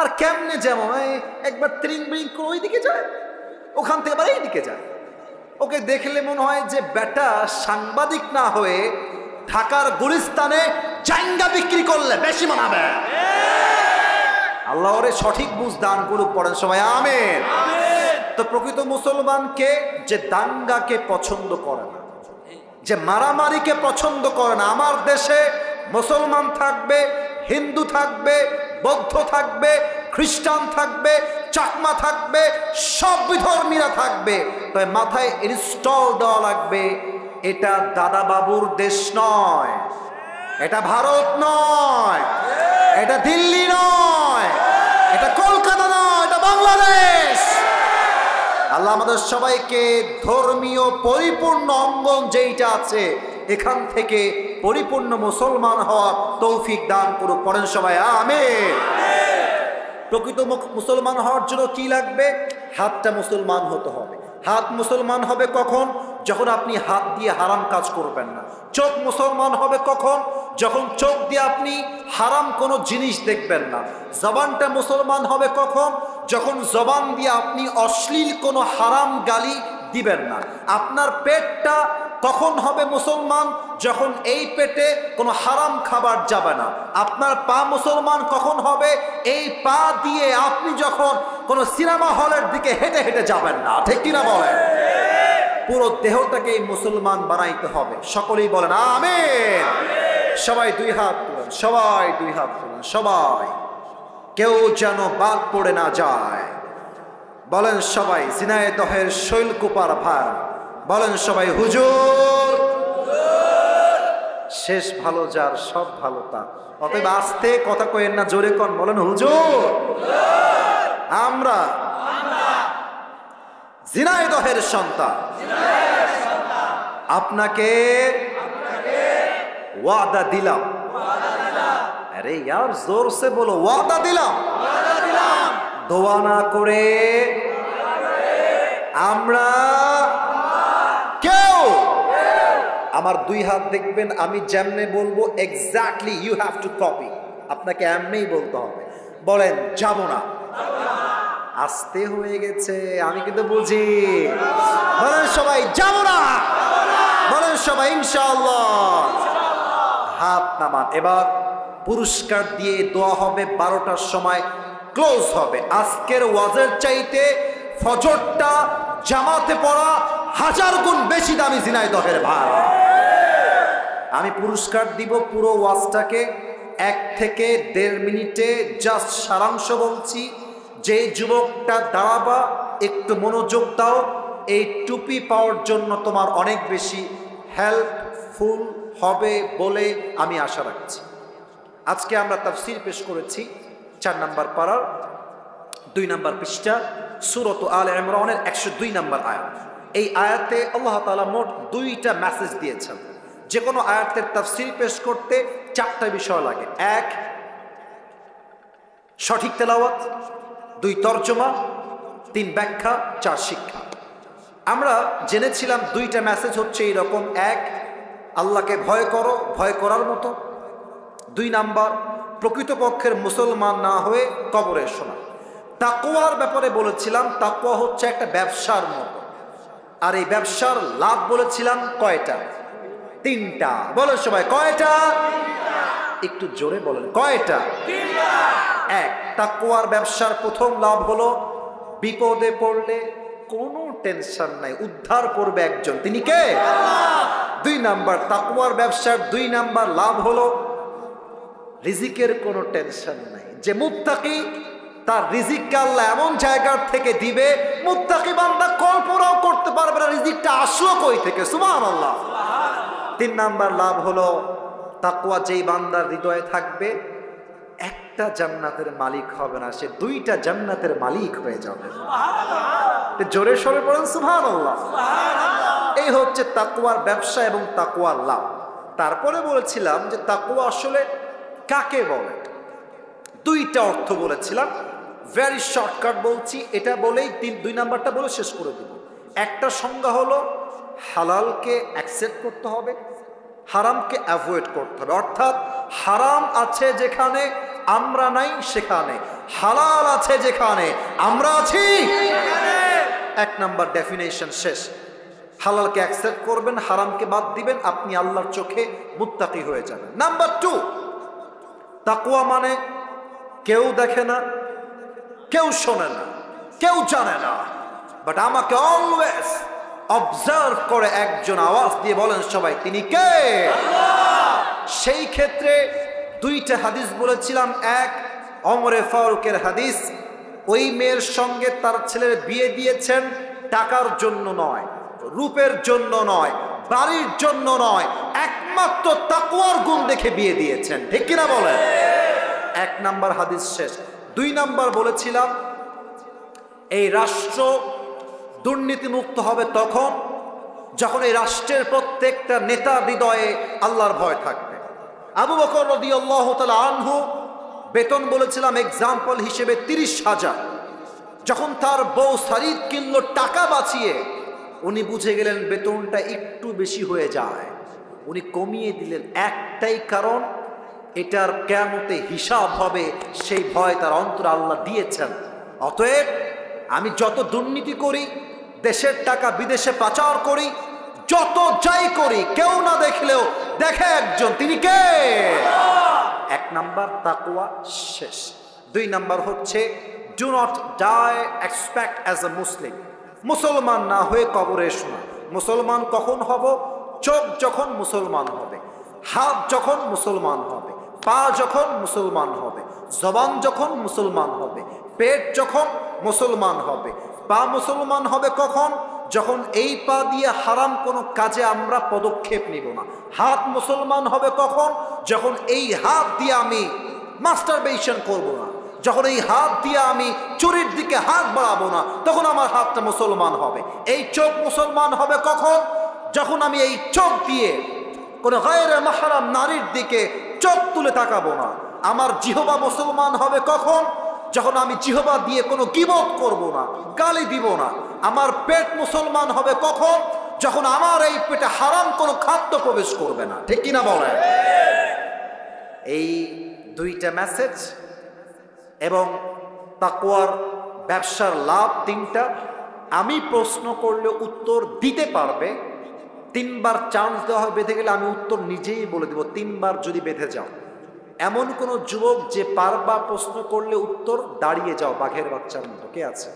আর কেমনে যেমন একবার ত্রিং বিং করে ওইদিকে যায়, ওখান থেকে আবার এইদিকে যায়। ওকে দেখলে মনে হয় যে বেটা সাংবাদিক না হয়ে ঢাকার গুলিস্তানে জাইঙ্গা বিক্রি করলে বেশি মানাবে। আল্লাহ ওরে সঠিক বুঝ দান করুক, পড়েন সবাই আমিন। তো প্রকৃত মুসলমানকে যে দাঙ্গাকে পছন্দ করে না, যে মারামারিকে পছন্দ করে না। আমার দেশে মুসলমান থাকবে, হিন্দু থাকবে, বৌদ্ধ থাকবে, খ্রিস্টান থাকবে, চাকমা থাকবে, সব বিধর্মীরা থাকবে। তাই মাথায় ইনস্টল দেওয়া লাগবে, এটা দাদা বাবুর দেশ নয়, এটা ভারত নয়, এটা দিল্লি নয়, এটা কলকাতা নয়, এটা বাংলাদেশ। আল্লাহ আমাদের সবাইকে ধর্মীয় পরিপূর্ণ অঙ্গন যেইটা আছে এখান থেকে পরিপূর্ণ মুসলমান হওয়ার তৌফিক দান করুক, পড়েন সবাই আমিন। প্রকৃত মুসলমান হওয়ার জন্য কি লাগবে? হাতটা মুসলমান হতে হবে। হাত মুসলমান হবে কখন? যখন আপনি হাত দিয়ে হারাম কাজ করবেন না। চোখ মুসলমান হবে কখন? যখন চোখ দিয়ে আপনি হারাম কোনো জিনিস দেখবেন না। জবানটা মুসলমান হবে কখন? যখন জবান দিয়ে আপনি অশ্লীল কোনো হারাম গালি দিবেন না। আপনার পেটটা কখন হবে মুসলমান? যখন এই পেটে কোনো হারাম খাবার যাবে না। আপনার পা মুসলমান কখন হবে? এই পা দিয়ে আপনি যখন কোনো সিনেমা হলের দিকে হেঁটে হেঁটে যাবেন না, ঠিক কিনা বলেন? পুরো দেহটাকে মুসলমান বানাইতে হবে। সকলেই বলেন আমিন। সবাই 2 হাত তুলেন, সবাই 2 হাত তুলেন, সবাই, কেউ যেন বাদ পড়ে না যায়। বলেন সবাই ঝিনাইদহের শৈলকুপার ভার, বলেন সবাই হুজুর। শেষ ভালো যার সব ভালো তার। অতএব আস্তে কথা কইেন না, জোরে কন, বলেন হুজুর। আমরা ঝিনাইদহের সন্তান, আপনাকে ওয়াদা দিলাম। আরে यार जोर से बोलो, ওয়াদা দিলাম। দোয়া না করে আমরা কেউ, আমার 2 হাত দেখবেন, আমি যেমনে বলবো exactly you have to copy. আপনাকে এমনিই বলতে হবে। বলেন যাব না। আস্তে হয়ে গেছে, আমি কিন্তু বুঝি। বলেন সবাই যাব না, বলেন সবাই ইনশাআল্লাহ। হাত নামান। এবার পুরস্কার দিয়ে দোয়া হবে, 12টার সময় ক্লোজ হবে। আজকের ওয়াজের চাইতে ফজরটা জামাতে পড়া 1000 গুণ বেশি দামি ঝিনাইদহের ভাই। আমি পুরস্কার দিব পুরো ওয়াজটাকে 1 থেকে 1.5 মিনিটে। জাস্ট সারাংশ বলছি। যে যুবকটা দাঁড়াবা, একটু মনোযোগ দাও, এই টুপি পাওয়ার জন্য তোমার অনেক বেশি হেল্পফুল হবে বলে আমি আশা রাখছি। আজকে আমরা তাফসীর পেশ করেছি 4 নম্বর পারার 2 নম্বর পৃষ্ঠা, সূরা আলে ইমরানের 102 নম্বর আয়াত। এই আয়াতে আল্লাহ তাআলা মোট 2টা মেসেজ দিয়েছেন। যে কোনো আয়াতের তাফসীর পেশ করতে 4টা বিষয় লাগে। 1 সঠিক তেলাওয়াত, 2 তরজমা, 3 ব্যাখ্যা, 4 শিক্ষা। আমরা জেনেছিলাম 2টা মেসেজ হচ্ছে এইরকম। 1 আল্লাহকে ভয় করো, ভয় করার মতো। 2 নাম্বার প্রকৃতপক্ষের মুসলমান না হয়ে কবরে এসো না। তাকওয়ার ব্যাপারে বলেছিলাম, তাকওয়া হচ্ছে একটা ব্যবসার মতো। আর এই ব্যবসার লাভ বলেছিলাম কয়টা? তিনটা। বলেন সবাই কয়টা? একটু জোরে বলেন কয়টা? এক, তাকওয়ার ব্যবসার প্রথম লাভ হলো বিপদে পড়লে কোনো টেনশন নাই, উদ্ধার করবে একজন, তিনি কে? দুই নাম্বার, তাকওয়ার ব্যবসার দুই নাম্বার লাভ হলো রিজিকের কোনো টেনশন নাই। যে মুত্তাকি তার রিজিককে আল্লাহ এমন জায়গার থেকে দিবে মুত্তাকি বান্দা কল্পনাও করতে পারবে না রিজিকটা আসলো কই থেকে। সুবহানাল্লাহ। তিন নাম্বার লাভ হলো তাকওয়া যেই বান্দার হৃদয়ে থাকবে একটা জান্নাতের মালিক হবে না, সে দুইটা জান্নাতের মালিক হয়ে যাবে। জোরে সরে পড়েন সুবহানাল্লাহ। এই হচ্ছে তাকওয়ার ব্যবসা এবং তাকওয়ার লাভ। তারপরে বলেছিলাম যে তাকওয়া আসলে কাকে বলে, দুইটা অর্থ বলেছিলাম, ভেরি শর্টকাট বলছি, এটা বলেই দুই নাম্বারটা বলে শেষ করে দিব। একটা সংজ্ঞা হলো হালালকে অ্যাকসেপ্ট করতে হবে, হারামকে অ্যাভয়েড করতে হবে। অর্থাৎ হারাম আছে যেখানে আমরা নাই সেখানে, হালাল আছে যেখানে আমরা আছি। এক নাম্বার ডেফিনেশন শেষ। হালালকে অ্যাকসেপ্ট করবেন, হারামকে বাদ দিবেন, আপনি আল্লাহর চোখে মুত্তাকি হয়ে যাবেন। নাম্বার টু, তাকওয়া মানে কেউ দেখে না, কেউ শোনে না, কেউ জানে না, বাট আমাকে অলওয়েজ অবজার্ভ করে একজন আওয়াজ দিয়ে বলেন সবাই তিনি কে? সেই ক্ষেত্রে দুইটা হাদিস বলেছিলাম। এক, ওমরে ফারুকের হাদিস, ওই মেয়ের সঙ্গে তার ছেলের বিয়ে দিয়েছেন টাকার জন্য নয়, রূপের জন্য নয়, বাড়ির জন্য নয়, একমাত্র তাকওয়ার গুণ দেখে বিয়ে দিয়েছেন। ঠিক কিনা বলেন? এক নাম্বার হাদিস শেষ। দুই নাম্বার বলেছিলাম এই রাষ্ট্র দুর্নীতিমুক্ত হবে তখন যখন এই রাষ্ট্রের প্রত্যেকটা নেতা হৃদয়ে আল্লাহর ভয় থাকবে। আবু বকর রাদিয়াল্লাহু তাআলা আনহু বেতন বলেছিলাম এক্সাম্পল হিসেবে 30,000। যখন তার বউ সারিদ কিনলো টাকা বাঁচিয়ে, উনি বুঝে গেলেন বেতনটা একটু বেশি হয়ে যায়, উনি কমিয়ে দিলেন। একটাই কারণ, এটার কিয়ামতে হিসাব হবে, সেই ভয় তার অন্তরে আল্লাহ দিয়েছেন। অতএব আমি যত দুর্নীতি করি, দেশের টাকা বিদেশে পাচার করি, যত যাই করি, কেউ না দেখলেও দেখে একজন, তিনি কে? এক নাম্বার তাকওয়া শেষ। দুই নাম্বার হচ্ছে do not die expect as a Muslim. মুসলমান না হয়ে কবরে এসো না। মুসলমান কখন হব? চোখ যখন মুসলমান হবে, হাত যখন মুসলমান হবে, পা যখন মুসলমান হবে, জবান যখন মুসলমান হবে, পেট যখন মুসলমান হবে। পা মুসলমান হবে কখন? যখন এই পা দিয়ে হারাম কোনো কাজে আমরা পদক্ষেপ নিব না। হাত মুসলমান হবে কখন? যখন এই হাত দিয়ে আমি মাস্টারবেশন করব না, যখন এই হাত দিয়ে আমি চুরির দিকে হাত বাড়াবো না, তখন আমার হাতটা মুসলমান হবে। এই চোখ মুসলমান হবে কখন? যখন আমি এই চোখ দিয়ে কোনো গায়রে মাহরাম নারীর দিকে চোখ তুলে তাকাবো না। আমার জিহবা মুসলমান হবে কখন? যখন আমি জিহবা দিয়ে কোনো গীবত করব না, গালি দিব না। আমার পেট মুসলমান হবে কখন? যখন আমার এই পেটে হারাম কোনো খাদ্য প্রবেশ করবে না। ঠিক কিনা বলেন? এই দুইটা মেসেজ এবং তাকওয়ার ব্যবসার লাভ তিনটা। আমি প্রশ্ন করলে উত্তর দিতে পারবে, তিনবার চান্স দেওয়া হয়, বেঁধে গেলে আমি উত্তর নিজেই বলে দেব। তিনবার যদি বেঁধে যাও, এমন কোন যুবক যে বারবার প্রশ্ন করলে উত্তর দাঁড়িয়ে যাও বাঘের বাচ্চার মতো, কে আছে?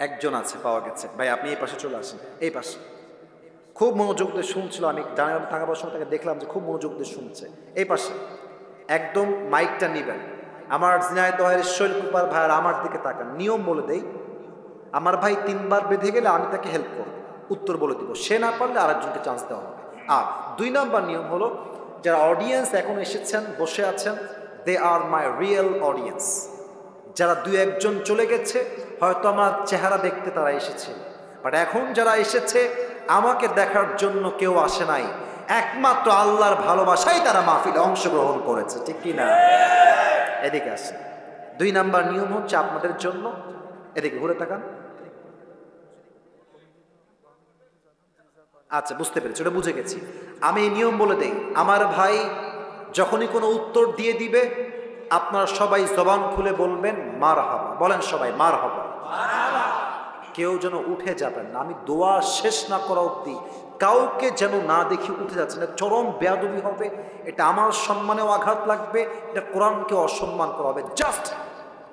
একজন আছে, পাওয়া গেছে। ভাই আপনি এই পাশে চলে আসেন, এই পাশে। খুব মনোযোগ দিয়ে শুনছিল, আমি ডানে থাকার সময় তাকে দেখলাম যে খুব মনোযোগ দিয়ে শুনছে। এই পাশে একদম মাইকটা নিবেন। আমার ঝিনাইদহের শৈল কুপার ভাইয়ের আমার দিকে তাকান। নিয়ম বলে দেই, আমার ভাই তিনবার বেঁধে গেলে আমি তাকে হেল্প করব, উত্তর বলে দিব। সে না পারলে আরেকজনকে চান্স দেওয়া হবে। আর দুই নাম্বার নিয়ম হলো, যারা অডিয়েন্স এখন এসেছেন, বসে আছেন, দে আর মাই রিয়েল অডিয়েন্স। যারা দুই একজন চলে গেছে, হয়তো আমার চেহারা দেখতে তারা এসেছে, বাট এখন যারা এসেছে আমাকে দেখার জন্য কেউ আসে নাই, একমাত্র আল্লাহর ভালোবাসাই তারা মাহফিলে অংশগ্রহণ করেছে। ঠিক কি না? এদিকে আসেন। দুই নাম্বার নিয়ম হচ্ছে আপনাদের জন্য, এদিকে ঘুরে তাকান। আচ্ছা, বুঝতে পেরেছি, ওটা বুঝে গেছি। আমি এই নিয়ম বলে দেই, আমার ভাই যখনই কোনো উত্তর দিয়ে দিবে, আপনারা সবাই জবান খুলে বলবেন মারহাবা। বলেন সবাই মারহাবা। কেউ যেন উঠে যাবেন না, আমি দোয়া শেষ না করা অবধি কাউকে যেন না দেখি উঠে যাচ্ছে না, চরম বেয়াদবি হবে, এটা আমার সম্মানেও আঘাত লাগবে, এটা কোরআনকে অসম্মান করা হবে। জাস্ট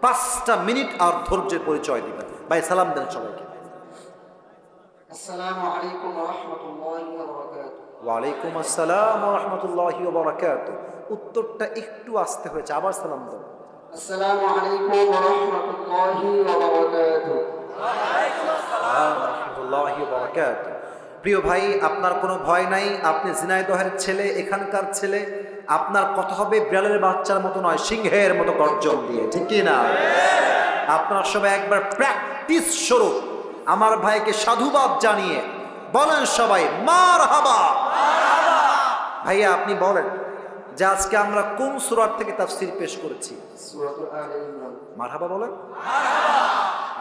5টা মিনিট আর ধৈর্যের পরিচয় দিবেন। ভাই সালাম দেন সবাইকে। আসসালামু আলাইকুম ওয়া রাহমাতুল্লাহি ওয়া বারাকাতুহু। ওয়ালাইকুম আসসালাম ওয়া রাহমাতুল্লাহি ওয়া বারাকাতুহু। উত্তরটা একটু আসতে হয়েছে, আবার সালাম দাও। আসসালামু আলাইকুম ওয়া রাহমাতুল্লাহি ওয়া বারাকাতুহু। ওয়া আলাইকুম আসসালাম ওয়া রাহমাতুল্লাহি ওয়া বারাকাতুহু। প্রিয় ভাই, আপনার কোনো ভয় নাই, আপনি ঝিনাইদহের ছেলে, এখানকার ছেলে, আপনার কথা হবে বিড়ালের বাচ্চার মতো নয়, সিংহের মতো গর্জন দিয়ে, ঠিক কি না? আপনার সবাই একবার প্র্যাকটিস স্বরূপ আমার ভাইকে সাধুবাদ জানিয়ে বলেন সবাই মারহাবা। ভাইয়া আপনি বলেন যে আজকে আমরা কোন সূরা থেকে তাফসীর পেশ করেছি? সূরাতুল আলে ইমরান। মারহাবা বলেন।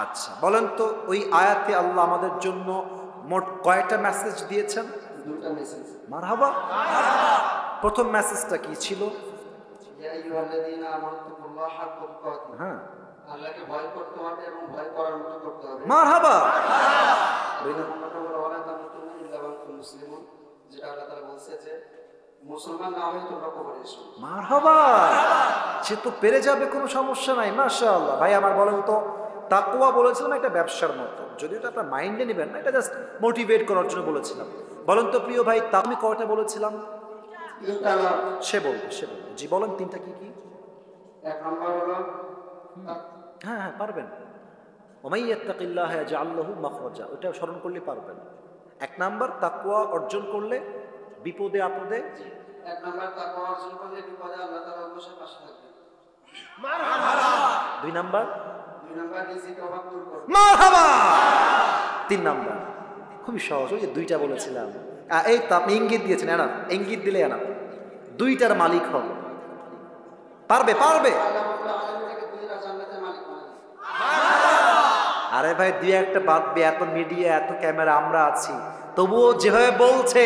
আচ্ছা বলেন তো, ওই আয়াতে আল্লাহ আমাদের জন্য মোট কয়টা মেসেজ দিয়েছেন? 2টা মেসেজ। মারহাবা। প্রথম মেসেজটা কি ছিল? ইয়া আইয়ুহাল্লাযীনা আমানু তাকুল্লাহা হাক্কা তুকাতিহি। হ্যাঁ, আল্লাহকে ভয় করতে হবে এবং ভয় করার মতো করতে হবে। মারহাবা। দুই নম্বরটা হলো ওয়ালা তামুতুন্না ইল্লা ওয়া আনতুম মুসলিমুন, যেটা আল্লাহ তাআলা বলছে যে মুসলমান না হয়ে তোমরা কবরে এসো। মারহাবা। সে তো পেরে যাবে, কোনো সমস্যা নাই, মাশাআল্লাহ। ভাই আমার বলেন তো, তাকওয়া বলেছিলাম একটা ব্যবসার মতো, যদিও এটা আপনার মাইন্ডে নেবেন না, এটা জাস্ট মোটিভেট করার জন্য বলেছিলাম। বলেন তো প্রিয় ভাই, আমি কয়টা বলেছিলাম? ইনশাআল্লাহ সে বলবে। জি বলেন, 3টা কি কি? এক নম্বর হলো হ্যাঁ হ্যাঁ পারবেন। ওমাই ইয়াত্তাকিল্লাহ ইয়াজআল লাহু মাখরাজা, ওটা স্মরণ করলে পারবেন। 1 নাম্বার তাকওয়া অর্জন করলে বিপদে আপদে, এক নম্বর তাকওয়া অর্জন করলে বিপদে আল্লাহ তাআলা অবশ্যই পাশে থাকবেন। 2 নাম্বার 2 নম্বর রিজিকের অভাব দূর করবে। মারহাবা। 3 নাম্বার খুবই সহজ, ওই যে 2টা বলেছিলাম। এই তো আপনি ইঙ্গিত দিয়েছেন, এনাফ, ইঙ্গিত দিলে এনাফ। 2টার মালিক হবে, পারবে। আল্লাহ রাব্বুল আলামিনকে 2টা জান্নাতের মালিক বানাবেন। আরে ভাই 2-1টা বাদবে, এত মিডিয়া এত ক্যামেরা আমরা আছি, তবুও যেভাবে বলছে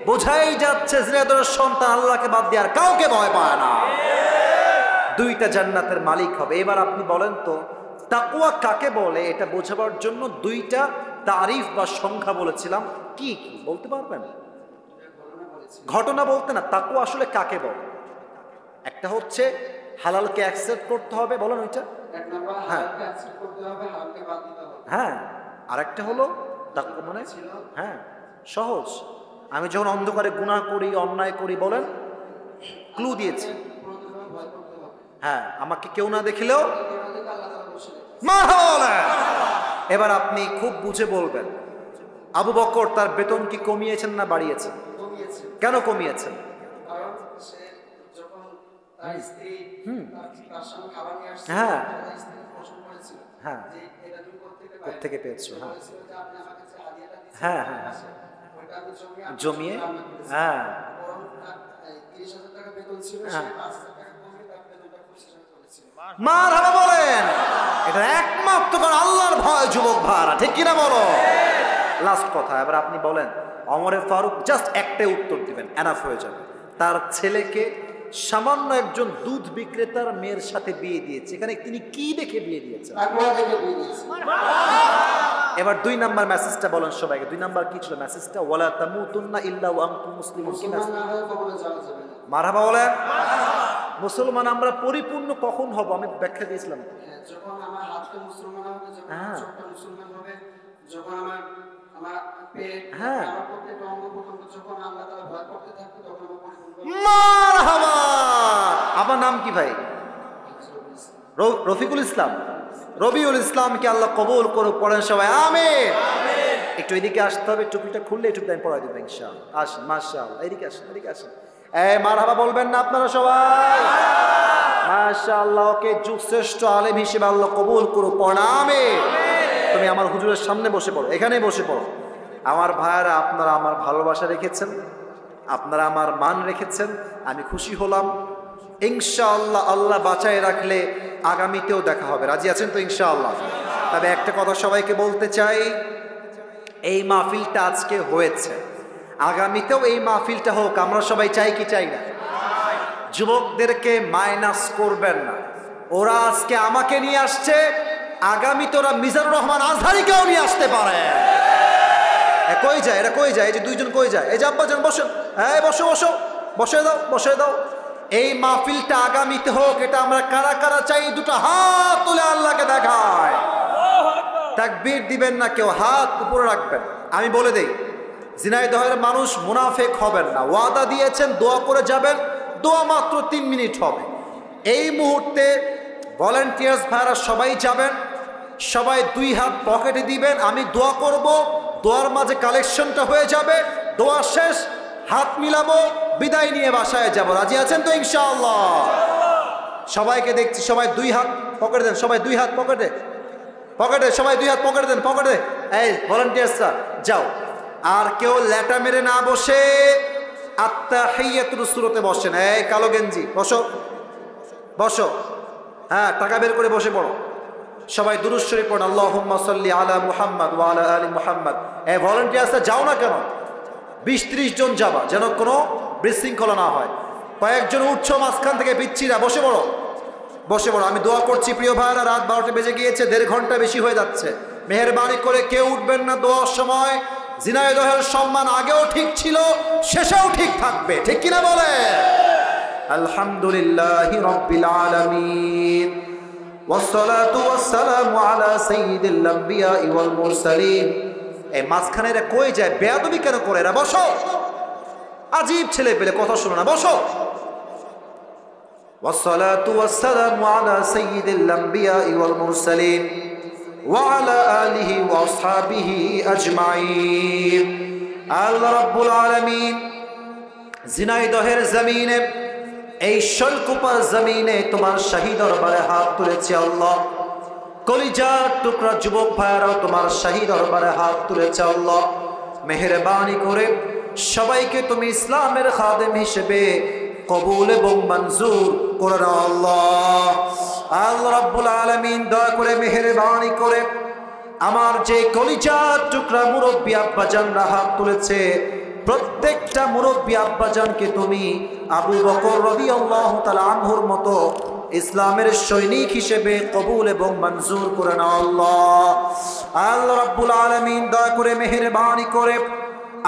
বোঝাই যাচ্ছে জিনাইদহের সন্তান আল্লাহকে বাদ দিয়ে আর কাউকে ভয় পায় না। 2টা জান্নাতের মালিক হবে। এবার আপনি বলেন তো তাকওয়া কাকে বলে, এটা বোঝাবার জন্য 2টা তারিফ বা সংখ্যা বলেছিলাম, কি কি বলতে পারবেন? ঘটনা বলতে না, তাকওয়া আসলে কাকে বলে? একটা হচ্ছে হালালকে অ্যাকসেপ্ট করতে হবে, বলেন ওইটা। এক নম্বর হালালকে অ্যাকসেপ্ট করতে হবে, হারামকে বাদ দিতে হবে। হ্যাঁ, আরেকটা হলো তাকওয়া মানে হ্যাঁ সহজ, আমি যখন অন্ধকারে গুনাহ করি, অন্যায় করি, বলেন ক্লু দিয়েছি। প্রথমে ভয় করতে হবে। হ্যাঁ, আমাকে কেউ না দেখলেও এদিকে আল্লাহ তাআলা বসে দেখছে। মারহাবা। এবার আপনি খুব বুঝে বলবেন, আবু বকর তার বেতন কি কমিয়েছেন না বাড়িয়েছেন? কমিয়েছে। কেন কমিয়েছেন? কারণ সে যখন তার স্ত্রী তার সামনে খাবার নিয়ে আসছে, হ্যাঁ। তার স্ত্রী প্রশ্ন করেছিল হ্যাঁ। যে এটা তুমি কোত্থেকে পেয়েছো? হ্যাঁ বলেছিল যে আপনি আমাকে যে হাদিয়াটা দিয়েছেন, হ্যাঁ হ্যাঁ ওইটা আমি জমিয়ে, রান্না করেছি। হ্যাঁ বরং তার 30,000 টাকা বেতন ছিল, সে হ্যাঁ। 5,000 টাকা কমিয়ে তার বেতনটা 25,000 করেছিল। মারহাবা বলেন। এটা একমাত্র কারণ আল্লাহর ভয়, যুবক ভাড়া, ঠিক কিনা বলো? লাস্ট কথা, এবার আপনি বলেন ওমরে ফারুক জাস্ট একটাই উত্তর দিবেন, এনাফ হয়ে যাবে। তার ছেলেকে সামান্য একজন দুধ বিক্রেতার মেয়ের সাথে বিয়ে দিয়েছে, এখানে তিনি কি দেখে বিয়ে দিয়েছেন? তাকওয়া থেকে বিয়ে দিয়েছে। এবার 2 নাম্বার মেসেজটা বলেন সবাইকে। 2 নাম্বার কি ছিল মেসেজটা? ওয়ালা তামুতুন্না ইল্লা ওয়া আনতুম মুসলিমুন। কি মুসলমান মেসেজ? না হয়ে কবরে যাওয়া যাবে না। মারহাবা বলেন। মুসলমান আমরা পরিপূর্ণ কখন হব? আমি ব্যাখ্যা দিয়েছিলাম। হ্যাঁ, যখন আমার হাতটা মুসলমান হবে, যখন হ্যাঁ। আমার চোখটা মুসলমান হবে, যখন আমার পেট, হ্যাঁ। আমার প্রত্যেকটা অঙ্গ প্রত্যঙ্গ যখন আল্লাহ তাআলা ভয় করতে থাকবে, তখন আমার পরিপূর্ণ মারহাবা। আপনার নাম কি ভাই? রফিকুল ইসলাম, রবিউল ইসলামকে আল্লাহ কবুল করুক, পড়েন সবাই আমিন। একটু এদিকে আসতে হবে, টুপিটা খুললে একটু টাইম পড়াই দেবো ইনশাআল্লাহ। আসেন, মাশাআল্লাহ, এদিকে আসেন, এদিকে আসেন। মারহাবা বলবেন না আপনারা সবাই? মাশাআল্লাহ, ওকে যুগশ্রেষ্ঠ আলেম হিসেবে আল্লাহ কবুল করুক, পড়েন আমিন। তুমি আমার হুজুরের সামনে বসে পড়ো, এখানেই বসে পড়ো। আমার ভাইয়েরা, আপনারা আমার ভালোবাসা রেখেছেন, আপনারা আমার মান রেখেছেন, আমি খুশি হলাম। ইনশাআল্লাহ আল্লাহ বাঁচায় রাখলে আগামীতেও দেখা হবে, রাজি আছেন তো ইনশাআল্লাহ? তবে একটা কথা সবাইকে বলতে চাই, এই মাহফিলটা আজকে হয়েছে, আগামীতেও এই মাহফিলটা হোক, আমরা সবাই চাই কি চাই না? যুবকদেরকে মাইনাস করবেন না, ওরা আজকে আমাকে নিয়ে আসছে, আগামীতে ওরা মিজানুর রহমান আজহারীকেও নিয়ে আসতে পারে। কই যায়, এরা কই যায়? এই যে দুইজন কই যায়? এই যে আব্বাজান বসেন, হ্যাঁ বসো বসো, বসে দাও বসে দাও। এই মাহফিলটা আগামীতে হোক, এটা আমরা কারা কারা চাই? দুটো হাত তুলে আল্লাহকে দেখায়। তাকবীর দিবেন না কেউ, হাত উপরে রাখবেন। আমি বলে দেই, ঝিনাইদহের মানুষ মুনাফেক হবেন না, ওয়াদা দিয়েছেন দোয়া করে যাবেন, দোয়া মাত্র 3 মিনিট হবে। এই মুহূর্তে ভলেন্টিয়ার্স ভাইরা সবাই যাবেন, সবাই 2 হাত পকেটে দিবেন, আমি দোয়া করব, দোয়ার মাঝে কালেকশনটা হয়ে যাবে, দোয়া শেষ হাত মিলাবো, বিদায় নিয়ে বাসায় যাব। রাজি আছেন তো ইনশাআল্লাহ? সবাইকে দেখছি, সবাই 2 হাত পকেটে দেন, সবাই 2 হাত পকেটে, পকেটে সবাই 2 হাত পকেটে দেন, পকেটে। এই ভলেন্টিয়ার্সরা যাও, আর কেউ ল্যাটা মেরে না বসে আত্তাহিয়াতুর সূরাতে বসেন। এই কালো গেঞ্জি বসো বসো, হ্যাঁ টাকা বের করে বসে পড়ো। সবাই দুরূদ শরীফ পড়ুন, আল্লাহুম্মা সাল্লি আলা মুহাম্মদ ওয়া আলা আলি মুহাম্মদ। এই ভলেন্টিয়ার্সরা যাও না কেন? 20-30 জন যাবা, যেন কোনো বিশৃঙ্খলা না হয়। কয়েকজন উঠছো মাঝখান থেকে, পিচ্ছিরা বসে পড়ো বসে পড়ো। আমি দোয়া করছি প্রিয় ভাইরা, রাত 12টা বেজে গিয়েছে, 1.5 ঘন্টা বেশি হয়ে যাচ্ছে। মেহেরবানি করে কেউ উঠবেন না দোয়ার সময়। ঝিনাইদহের সম্মান আগেও ঠিক ছিল, শেষেও ঠিক থাকবে, ঠিক কিনা বলে? আলহামদুলিল্লাহি রাব্বিল আলামিন ওয়াসসালাতু ওয়াসসালামু আলা সাইয়্যিদিল আম্বিয়া ওয়াল মুরসালিন। এই মাঝখানে এরা কই যায়? বেয়াদবি কেন করে এরা? বসো, আজীব ছেলে পেলে, কথা শোনো না, বসো। ওয়াসসালাতু ওয়াসসালামু আলা সাইয়্যিদিল আম্বিয়া ওয়াল মুরসালিন ওয়া আলা আলিহি ওয়া আসহাবিহি আজমাইন। আল্লাহ রাব্বুল আলামিন ঝিনাইদহের জমিনে, এই শৈলকুপার জমিনে তোমার শাহী দরবারে হাত তুলেছি আল্লাহ। কলিজার টুকরা যুবক ভাইরাও তোমার শাহী দরবারে হাত তুলেছে আল্লাহ। মেহেরবানি করে সবাইকে তুমি ইসলামের খাদেম হিসেবে কবুল এবং মঞ্জুর করে নাও আল্লাহ। আল্লাহ রাব্বুল আলামিন দয়া করে মেহেরবানি করে আমার যে কলিজার টুকরা মুরব্বী আব্বাজানরা হাত তুলেছে, প্রত্যেকটা মুরব্বী আব্বাজানকে তুমি আবু বকর রাদিয়াল্লাহু তাআলা আনহুর মতো ইসলামের সৈনিক হিসেবে কবুল এবং মঞ্জুর করে নাও আল্লাহ। আল্লাহ রাব্বুল আলামিন দয়া করে মেহেরবানি করে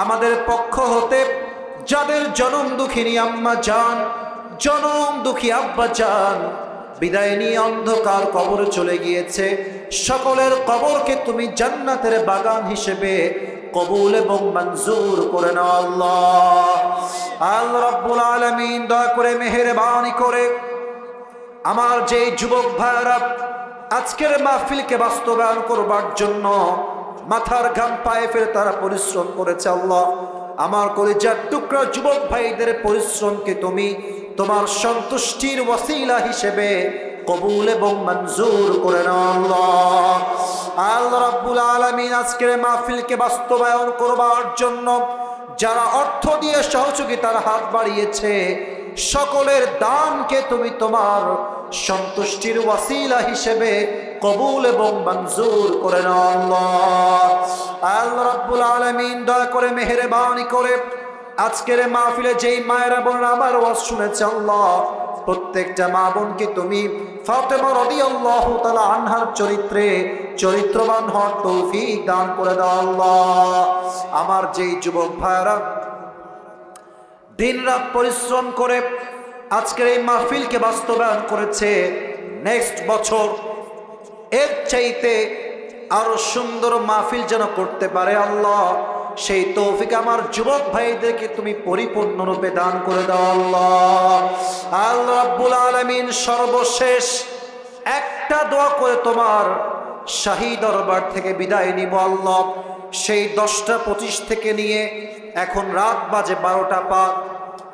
আমাদের পক্ষ হতে যাদের জনম দুঃখিনী আম্মা জান, জনম দুঃখী আব্বা জান বিদায় নিয়ে অন্ধকার কবরে চলে গিয়েছে, সকলের কবরকে তুমি জান্নাতের বাগান হিসেবে কবুল এবং মঞ্জুর করে নাও আল্লাহ। আল্লাহ রাব্বুল আলামিন দয়া করে মেহেরবানি করে আমার যে যুবক ভাইরা আজকের মাহফিলকে বাস্তবায়ন করবার জন্য মাথার ঘাম পায়ে ফেলে তারা পরিশ্রম করেছে আল্লাহ, আমার কলিজার টুকরা যুবক ভাইদের পরিশ্রমকে তুমি তোমার সন্তুষ্টির ওয়াসিলা হিসেবে কবুল এবং মঞ্জুর করে নাও আল্লাহ। আল্লাহ রাব্বুল আলামিন আজকের মাহফিলকে বাস্তবায়ন করবার জন্য যারা অর্থ দিয়ে সহযোগিতার হাত বাড়িয়েছে, সকলের দানকে তুমি তোমার সন্তুষ্টির ওয়াসিলা হিসেবে কবুল এবং মঞ্জুর করে নাও আল্লাহ। আল্লাহ রাব্বুল আলামিন দয়া করে মেহেরবানি করে আজকের মাহফিলে যেই মায়েরা বোনেরা আমার ওয়াজ শুনেছে আল্লাহ, প্রত্যেকটা মা বোনকে তুমি ফাতেমা রাদিয়াল্লাহু তাআলা আনহার চরিত্রে চরিত্রবান হওয়ার তৌফিক দান করে দাও আল্লাহ। আমার যেই যুবক ভাইরা দিনরাত পরিশ্রম করে আজকের এই মাহফিলকে বাস্তবায়ন করেছে, নেক্সট বছর এর চাইতে আরো সুন্দর মাহফিল যেন করতে পারে আল্লাহ, সেই তৌফিক আমার যুবক ভাইদেরকে তুমি পরিপূর্ণরূপে দান করে দাও আল্লাহ। আল্লাহ রাব্বুল আলামিন সর্বশেষ একটা দোয়া করে তোমার শাহী দরবার থেকে বিদায় নিব আল্লাহ। সেই 10টা 25 থেকে নিয়ে এখন রাত বাজে 12টা 5,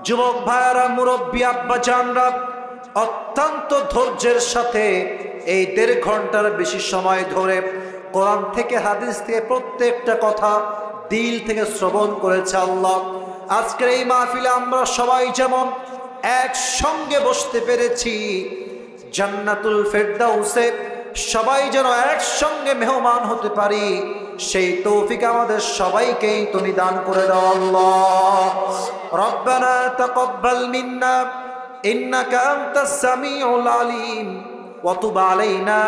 যুবক ভাইয়ারা মুরব্বী আব্বা জানরা অত্যন্ত ধৈর্যের সাথে এই 1.5 ঘন্টার বেশি সময় ধরে কোরআন থেকে হাদিস থেকে প্রত্যেকটা কথা দিল থেকে শ্রবণ করেছে আল্লাহ। আজকের এই মাহফিলে আমরা সবাই যেমন একসঙ্গে বসতে পেরেছি, জান্নাতুল ফেরদাউসে সবাই যেন একসঙ্গে মেহমান হতে পারি, সেই তৌফিক আমাদের সবাইকেই তুমি দান করে দাও আল্লাহ। রব্বানা তাকাব্বাল মিন্না ইন্নাকা আনতাস সামিউল আলিম ওয়া তুব আলাইনা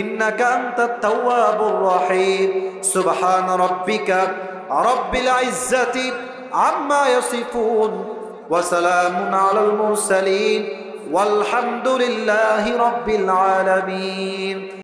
ইন্নাকা আনতাত তাওয়াবুর রহিম। সুবহান রাব্বিকা রাব্বিল ইজ্জাতি আম্মা ইয়াসিফুন ওয়া সালামুন আলাল মুরসালিন ওয়ালহামদুলিল্লাহি রাব্বিল আলামিন।